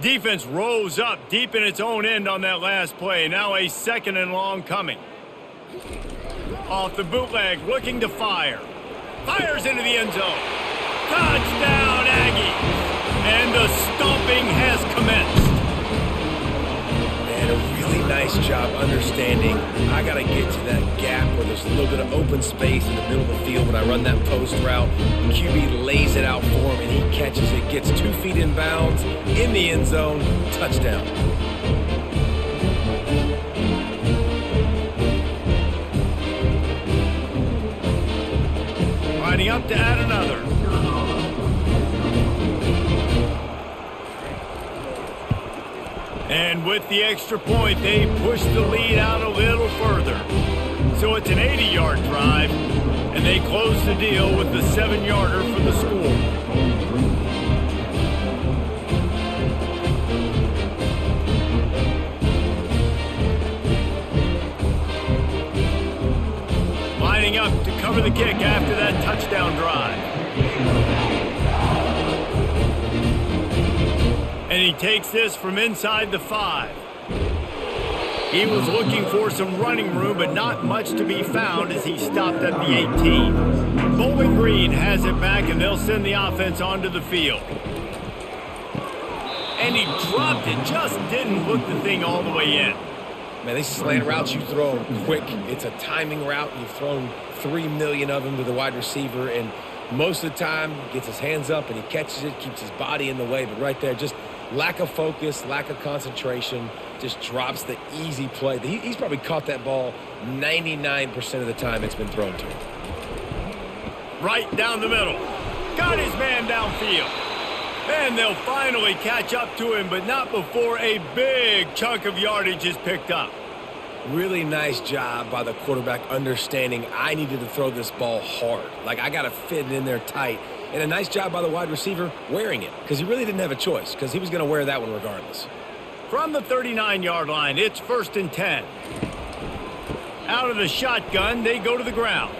Defense rose up deep in its own end on that last play. Now a 2nd and long coming. Off the bootleg, looking to fire. Fires into the end zone. Touchdown, Aggies! And the stomping has commenced. Man, a really nice job understanding I got to get to that gap where there's a little bit of open space in the middle of the field when I run that post route. The QB lays it out for him, and he catches it, gets 2 feet in bounds, in the end zone, touchdown. Lining up to add another. And with the extra point, they push the lead out a little further. So it's an 80-yard drive, and they close the deal with the 7-yarder for the score. Lining up to cover the kick after that touchdown drive. And he takes this from inside the 5. He was looking for some running room, but not much to be found as he stopped at the 18. Bowling Green has it back, and they'll send the offense onto the field. And he dropped it, just didn't hook the thing all the way in. Man, these slant routes, you throw them quick. It's a timing route. You've thrown 3 million of them to the wide receiver, and most of the time, he gets his hands up and he catches it, keeps his body in the way. But right there, just lack of focus, lack of concentration, just drops the easy play. He's probably caught that ball 99% of the time it's been thrown to him. Right down the middle. Got his man downfield. And they'll finally catch up to him, but not before a big chunk of yardage is picked up. Really nice job by the quarterback understanding I needed to throw this ball hard. Like, I got to fit it in there tight. And a nice job by the wide receiver wearing it, because he really didn't have a choice, because he was going to wear that one regardless. From the 39-yard line, it's 1st and 10. Out of the shotgun, they go to the ground.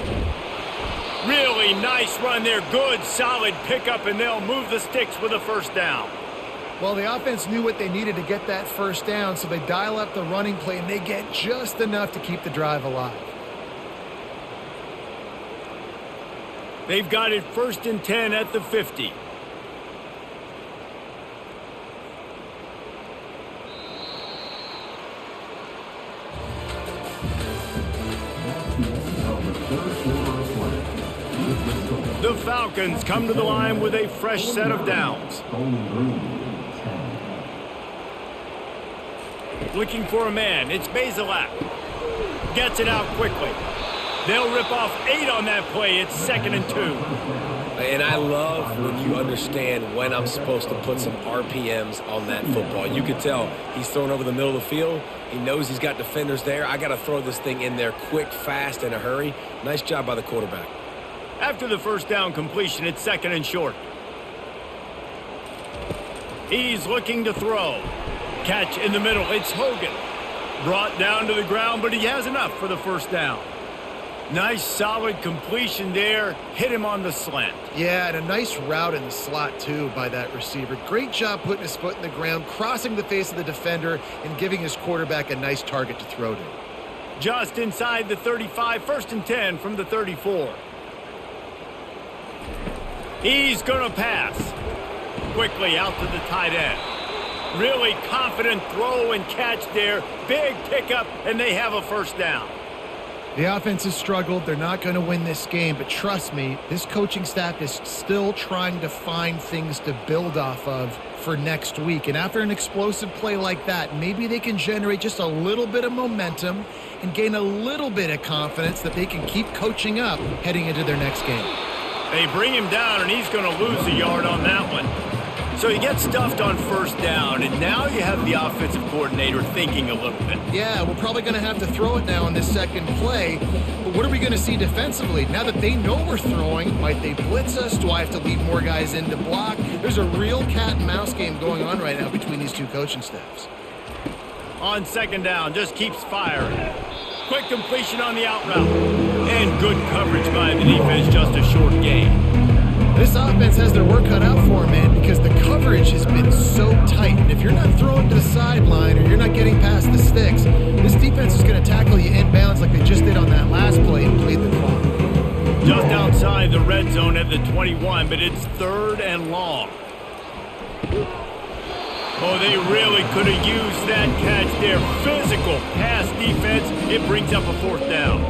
Really nice run there. Good, solid pickup, and they'll move the sticks with a 1st down. Well, the offense knew what they needed to get that 1st down, so they dial up the running play, and they get just enough to keep the drive alive. They've got it 1st and 10 at the 50. The Falcons come to the line with a fresh set of downs. Looking for a man. It's Basilak. Gets it out quickly. They'll rip off 8 on that play. It's 2nd and 2. And I love when you understand when I'm supposed to put some RPMs on that football. You can tell he's throwing over the middle of the field. He knows he's got defenders there. I got to throw this thing in there quick, fast, in a hurry. Nice job by the quarterback. After the 1st down completion, it's 2nd and short. He's looking to throw. Catch in the middle. It's Hogan. Brought down to the ground, but he has enough for the 1st down. Nice, solid completion there. Hit him on the slant. Yeah, and a nice route in the slot, too, by that receiver. Great job putting his foot in the ground, crossing the face of the defender, and giving his quarterback a nice target to throw to. Just inside the 35, 1st and 10 from the 34. He's going to pass. Quickly out to the tight end. Really confident throw and catch there. Big pickup, and they have a 1st down. The offense has struggled. They're not going to win this game, but trust me, this coaching staff is still trying to find things to build off of for next week. And after an explosive play like that, maybe they can generate just a little bit of momentum and gain a little bit of confidence that they can keep coaching up heading into their next game. They bring him down, and he's going to lose a yard on that one. So he gets stuffed on 1st down, and now you have the offensive coordinator thinking a little bit. Yeah, we're probably going to have to throw it now on this 2nd play. But what are we going to see defensively? Now that they know we're throwing, might they blitz us? Do I have to leave more guys in to block? There's a real cat and mouse game going on right now between these two coaching staffs. On 2nd down, just keeps firing. Quick completion on the out route. And good coverage by the defense, just a short gain. This offense has their work cut out for them, man, because the coverage has been so tight. And if you're not throwing to the sideline or you're not getting past the sticks, this defense is going to tackle you inbounds like they just did on red zone at the 21, but it's 3rd and long. Oh, they really could have used that catch there. Physical pass defense. It brings up a 4th down.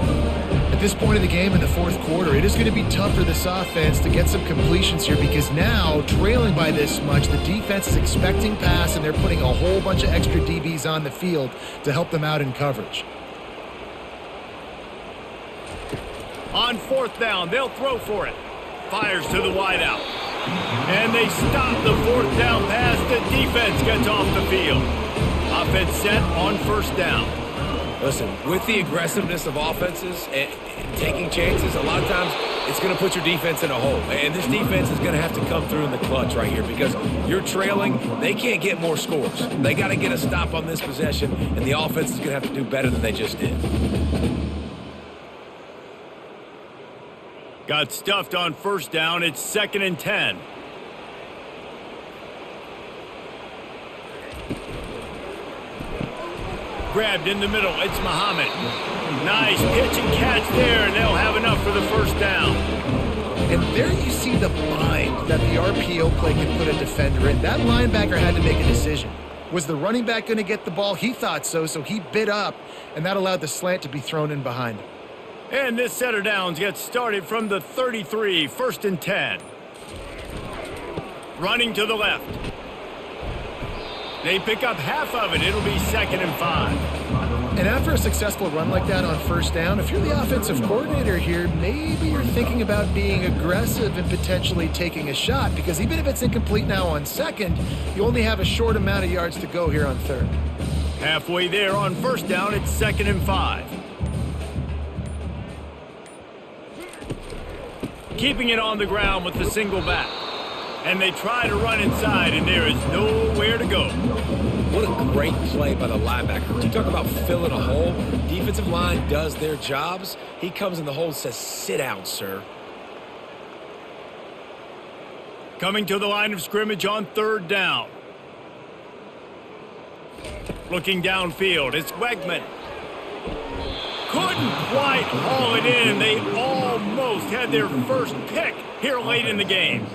At this point in the game in the 4th quarter, it is going to be tough for this offense to get some completions here because now, trailing by this much, the defense is expecting pass and they're putting a whole bunch of extra DBs on the field to help them out in coverage. On 4th down, they'll throw for it. Fires to the wideout. And they stop the 4th down pass. The defense gets off the field. Offense set on 1st down. Listen, with the aggressiveness of offenses and taking chances, a lot of times it's going to put your defense in a hole. And this defense is going to have to come through in the clutch right here because you're trailing. They can't get more scores. They got to get a stop on this possession, and the offense is going to have to do better than they just did. Got stuffed on 1st down. It's 2nd and 10. Grabbed in the middle. It's Muhammad. Nice pitch and catch there, and they'll have enough for the 1st down. And there you see the bind that the RPO play can put a defender in. That linebacker had to make a decision. Was the running back going to get the ball? He thought so he bit up, and that allowed the slant to be thrown in behind him. And this set of downs gets started from the 33, 1st and 10. Running to the left. They pick up half of it. It'll be 2nd and 5. And after a successful run like that on 1st down, if you're the offensive coordinator here, maybe you're thinking about being aggressive and potentially taking a shot because even if it's incomplete now on 2nd, you only have a short amount of yards to go here on 3rd. Halfway there on 1st down, it's 2nd and 5. Keeping it on the ground with the single back. And they try to run inside, and there is nowhere to go. What a great play by the linebacker. You talk about filling a hole. Defensive line does their jobs. He comes in the hole and says, sit down, sir. Coming to the line of scrimmage on 3rd down. Looking downfield, it's Wegman. Couldn't quite haul it in. They almost had their first pick here late in the game.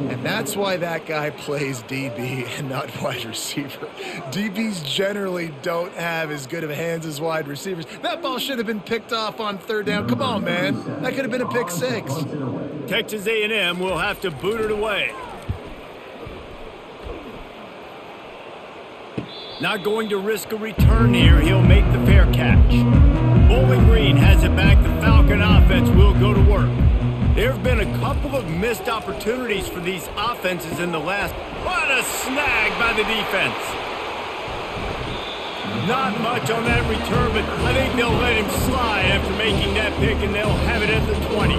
And that's why that guy plays DB and not wide receiver. DBs generally don't have as good of hands as wide receivers. That ball should have been picked off on 3rd down. Come on, man. That could have been a pick 6. Texas A&M will have to boot it away. Not going to risk a return here. He'll make the fair catch. Bowling Green has it back. The Falcon offense will go to work. There have been a couple of missed opportunities for these offenses in the last. What a snag by the defense. Not much on that return, but I think they'll let him slide after making that pick, and they'll have it at the 20.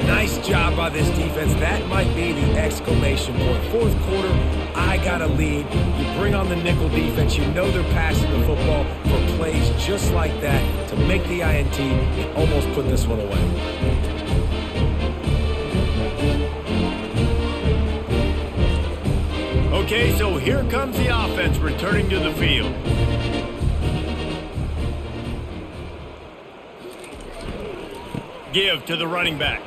Nice job by this defense. That might be the exclamation point. 4th quarter, I got a lead. You bring on the nickel defense. You know they're passing the football for plays just like that to make the INT and almost put this one away. Okay, so here comes the offense returning to the field. Give to the running back.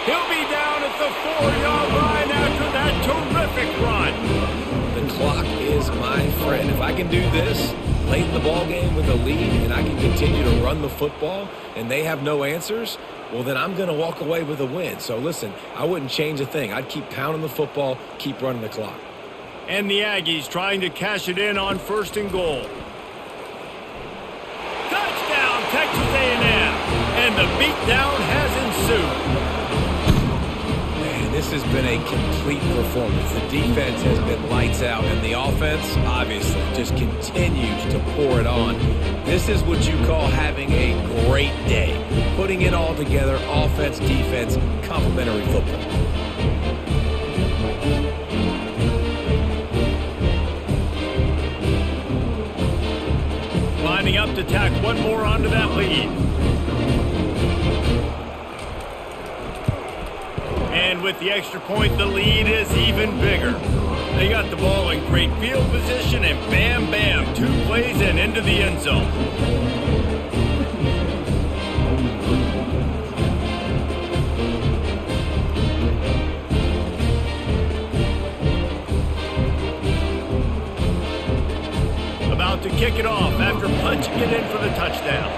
He'll be down at the 4-yard line after that terrific run. The clock is my friend. If I can do this late in the ball game with a lead and I can continue to run the football and they have no answers, well, then I'm going to walk away with a win. So, listen, I wouldn't change a thing. I'd keep pounding the football, keep running the clock. And the Aggies trying to cash it in on 1st and goal. Touchdown, Texas A&M. And the beatdown has ensued. Man, this has been a complete performance. The defense has been lights out, and the offense, obviously, just continues to pour it on. This is what you call having a great day. Putting it all together, offense, defense, complementary football. Lining up to tack one more onto that lead. And with the extra point, the lead is even bigger. They got the ball in great field position, and bam, bam, 2 plays and into the end zone. kick it off after punching it in for the touchdown.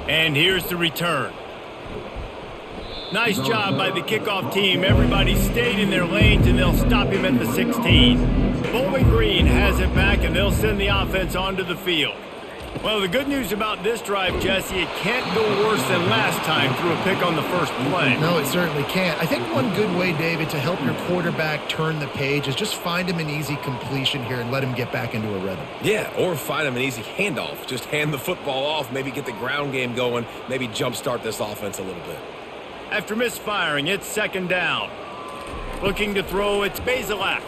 And here's the return. Nice job by the kickoff team. Everybody stayed in their lanes, and they'll stop him at the 16. Bowling Green has it back, and they'll send the offense onto the field. Well, the good news about this drive, Jesse, it can't go worse than last time through a pick on the first play. No, it certainly can't. I think one good way, David, to help your quarterback turn the page is just find him an easy completion here and let him get back into a rhythm. Yeah, or find him an easy handoff. Just hand the football off, maybe get the ground game going, maybe jumpstart this offense a little bit. After misfiring, it's second down. Looking to throw, it's Bazelak.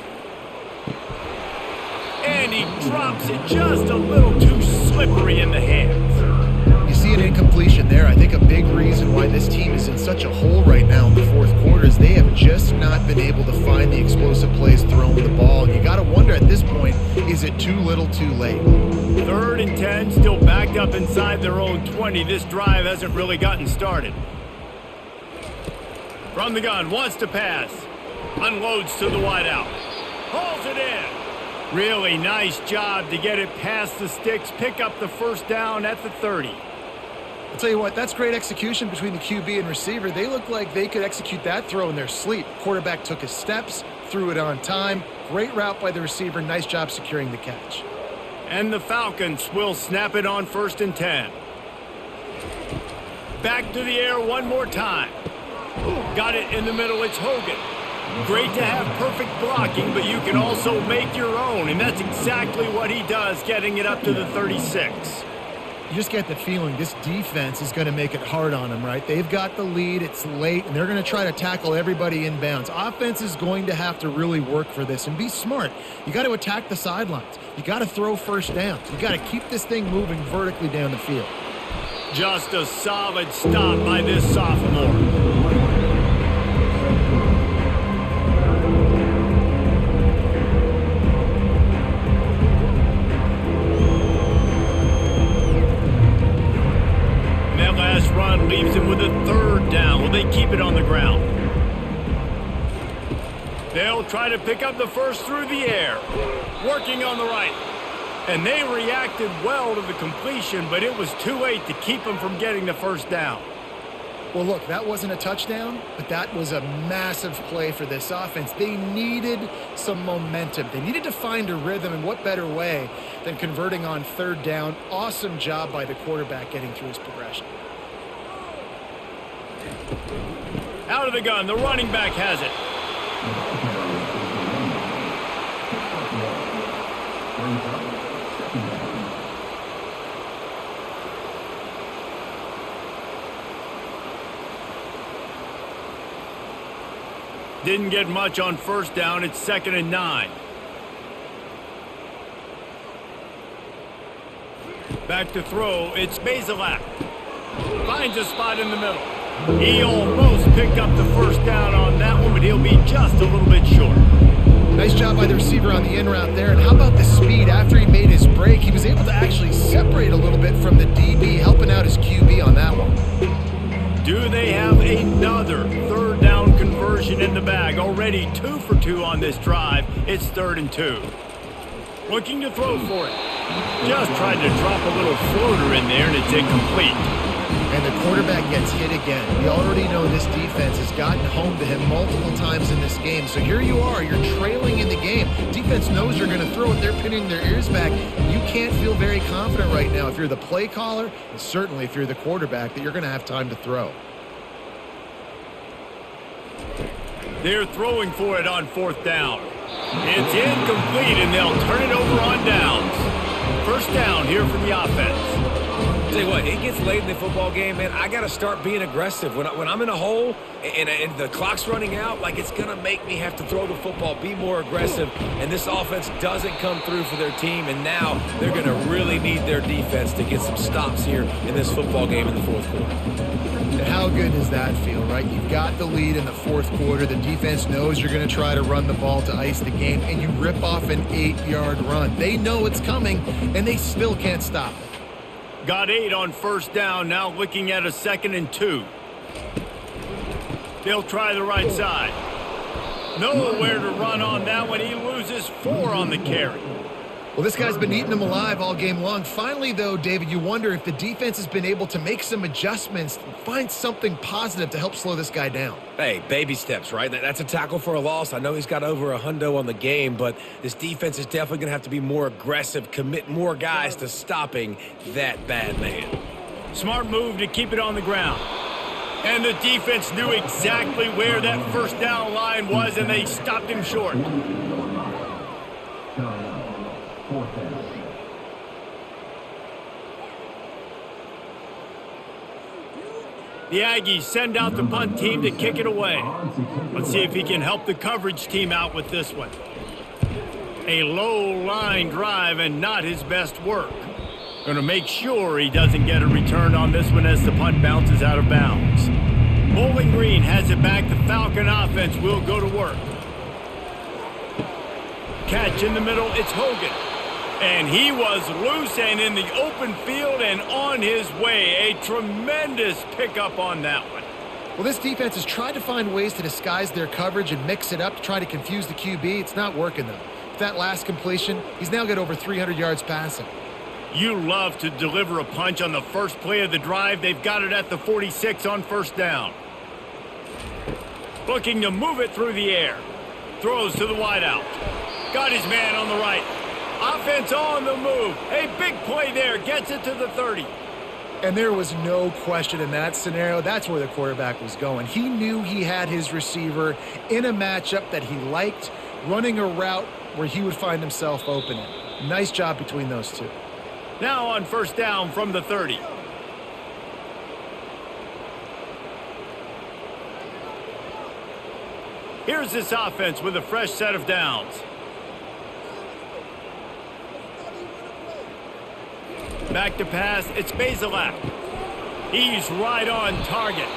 And he drops it just a little too slippery in the hands. You see an incompletion there. I think a big reason why this team is in such a hole right now in the fourth quarter is they have just not been able to find the explosive plays throwing the ball. And you got to wonder at this point, is it too little too late? 3rd and 10, still backed up inside their own 20. This drive hasn't really gotten started. From the gun, wants to pass. Unloads to the wideout. Hauls it in. Really nice job to get it past the sticks, pick up the first down at the 30. I'll tell you what, that's great execution between the QB and receiver. They look like they could execute that throw in their sleep. Quarterback took his steps, threw it on time. Great route by the receiver. Nice job securing the catch. And the Falcons will snap it on 1st and 10. Back to the air one more time. Got it in the middle, it's Hogan. Great to have perfect blocking, but you can also make your own, and that's exactly what he does, getting it up to the 36. You just get the feeling this defense is going to make it hard on them, right? They've got the lead, it's late, and they're going to try to tackle everybody inbounds. Offense is going to have to really work for this and be smart. You got to attack the sidelines. You got to throw first downs. You got to keep this thing moving vertically down the field. Just a solid stop by this sophomore. Run leaves him with a 3rd down. Will they keep it on the ground? They'll try to pick up the first through the air. Working on the right. And they reacted well to the completion, but it was too late to keep them from getting the first down. Well, look, that wasn't a touchdown, but that was a massive play for this offense. They needed some momentum. They needed to find a rhythm, and what better way than converting on 3rd down. Awesome job by the quarterback getting through his progression. Out of the gun, the running back has it. Didn't get much on 1st down. It's 2nd and 9. Back to throw. It's Bazelak. Finds a spot in the middle. He almost picked up the first down on that one, but he'll be just a little bit short. Nice job by the receiver on the in route there. And how about the speed? After he made his break, he was able to actually separate a little bit from the DB, helping out his QB on that one. Do they have another 3rd down conversion in the bag? Already 2 for 2 on this drive. It's 3rd and 2. Looking to throw for it. Just tried to drop a little floater in there, and it's incomplete. And the quarterback gets hit again. We already know this defense has gotten home to him multiple times in this game. So here you are, you're trailing in the game. Defense knows you're going to throw it. They're pinning their ears back. You can't feel very confident right now if you're the play caller, and certainly if you're the quarterback, that you're going to have time to throw. They're throwing for it on 4th down. It's incomplete, and they'll turn it over on downs. 1st down here for the offense. Tell you what, it gets late in the football game, man. I got to start being aggressive. When I'm in a hole and the clock's running out, like, it's going to make me have to throw the football, be more aggressive. And this offense doesn't come through for their team, and now they're going to really need their defense to get some stops here in this football game in the 4th quarter. And how good does that feel, right? You've got the lead in the 4th quarter. The defense knows you're going to try to run the ball to ice the game, and you rip off an 8-yard run. They know it's coming, and they still can't stop it. Got 8 on 1st down, now looking at a 2nd and 2. They'll try the right side. Nowhere to run on that one. He loses 4 on the carry. Well, this guy's been eating them alive all game long. Finally, though, David, you wonder if the defense has been able to make some adjustments, find something positive to help slow this guy down. Hey, baby steps, right? That's a tackle for a loss. I know he's got over a hundo on the game, but this defense is definitely going to have to be more aggressive, commit more guys to stopping that bad man. Smart move to keep it on the ground. And the defense knew exactly where that first down line was, and they stopped him short. The Aggies send out the punt team to kick it away. Let's see if he can help the coverage team out with this one. A low line drive and not his best work. Going to make sure he doesn't get a return on this one as the punt bounces out of bounds. Bowling Green has it back. The Falcon offense will go to work. Catch in the middle. It's Hogan. And he was loose and in the open field and on his way. A tremendous pickup on that one. Well, this defense has tried to find ways to disguise their coverage and mix it up to try to confuse the QB. It's not working, though. With that last completion, he's now got over 300 yards passing. You love to deliver a punch on the first play of the drive. They've got it at the 46 on first down. Looking to move it through the air. Throws to the wideout. Got his man on the right. Offense on the move. A big play there. Gets it to the 30. And there was no question in that scenario. That's where the quarterback was going. He knew he had his receiver in a matchup that he liked, running a route where he would find himself open. Nice job between those two. Now on first down from the 30. Here's this offense with a fresh set of downs. Back to pass, it's Bazelak. He's right on target.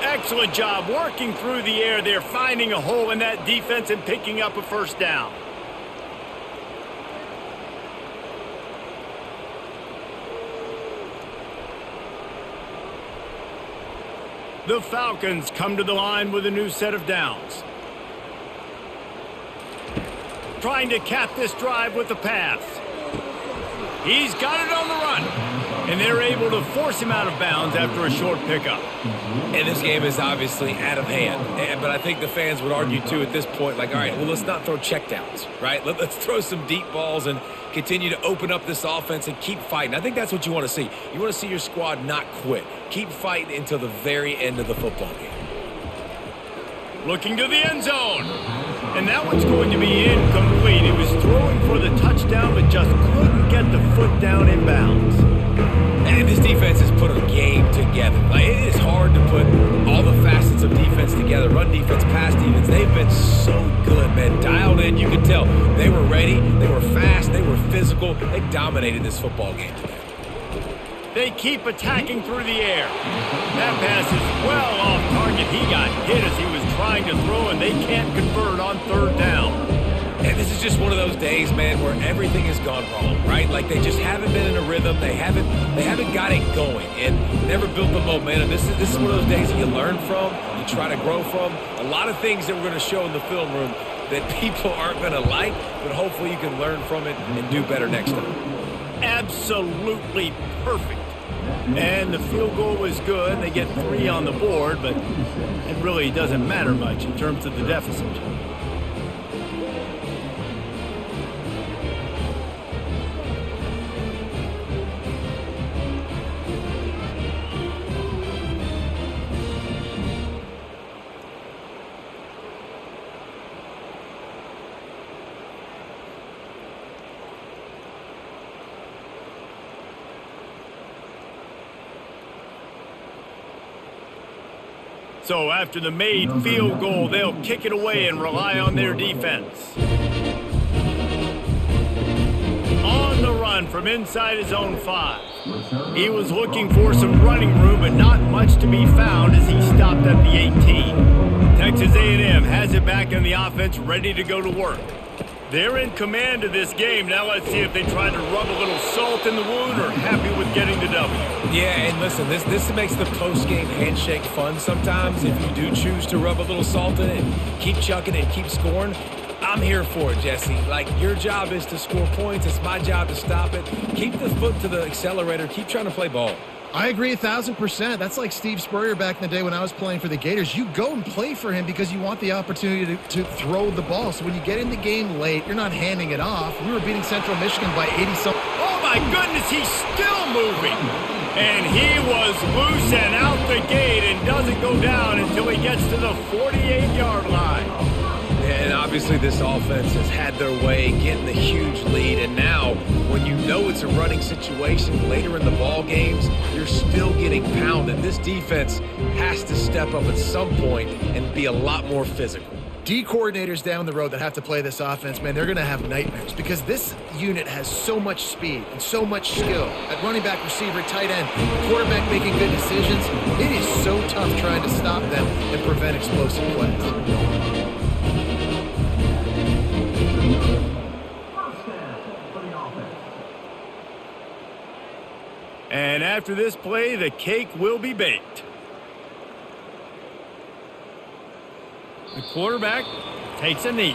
Excellent job working through the air there, finding a hole in that defense and picking up a first down. The Falcons come to the line with a new set of downs. Trying to cap this drive with the pass. He's got it on the run. And they're able to force him out of bounds after a short pickup. And this game is obviously out of hand. But I think the fans would argue, too, at this point, like, all right, well, let's not throw checkdowns, right? Let's throw some deep balls and continue to open up this offense and keep fighting. I think that's what you want to see. You want to see your squad not quit. Keep fighting until the very end of the football game. Looking to the end zone. And that one's going to be incomplete. He was throwing for the touchdown, but just couldn't get the foot down in bounds. And this defense has put a game together. Like, it is hard to put all the facets of defense together. Run defense, pass defense. They've been so good, man. Dialed in, you could tell. They were ready. They were fast. They were physical. They dominated this football game today. They keep attacking through the air. That pass is well off target. He got hit as he was trying to throw, and they can't convert on third down. And this is just one of those days, man, where everything has gone wrong, right? Like, they just haven't been in a rhythm. They haven't got it going and never built the momentum. This is one of those days that you learn from, you try to grow from. A lot of things that we're going to show in the film room that people aren't going to like, but hopefully you can learn from it and do better next time. Absolutely perfect. And the field goal was good. They get 3 on the board, but it really doesn't matter much in terms of the deficit. So after the made field goal, they'll kick it away and rely on their defense. On the run from inside his own 5. He was looking for some running room, but not much to be found as he stopped at the 18. Texas A&M has it back in the offense, ready to go to work. They're in command of this game. Now let's see if they try to rub a little salt in the wound or happy with getting the W. Yeah, and listen, this makes the post-game handshake fun sometimes. If you do choose to rub a little salt in it and keep chucking and keep scoring, I'm here for it, Jesse. Like, your job is to score points. It's my job to stop it. Keep the foot to the accelerator. Keep trying to play ball. I agree 1,000%. That's like Steve Spurrier back in the day when I was playing for the Gators. You go and play for him because you want the opportunity to throw the ball. So when you get in the game late, you're not handing it off. We were beating Central Michigan by 80-something. Oh, my goodness, he's still moving. And he was loose and out the gate and doesn't go down until he gets to the 48-yard line. And obviously this offense has had their way getting the huge lead. And now when you know it's a running situation later in the ball games, you're still getting pounded. This defense has to step up at some point and be a lot more physical. D coordinators down the road that have to play this offense, man, they're going to have nightmares because this unit has so much speed and so much skill at running back, receiver, tight end, the quarterback making good decisions. It is so tough trying to stop them and prevent explosive plays. And after this play, the cake will be baked. The quarterback takes a knee.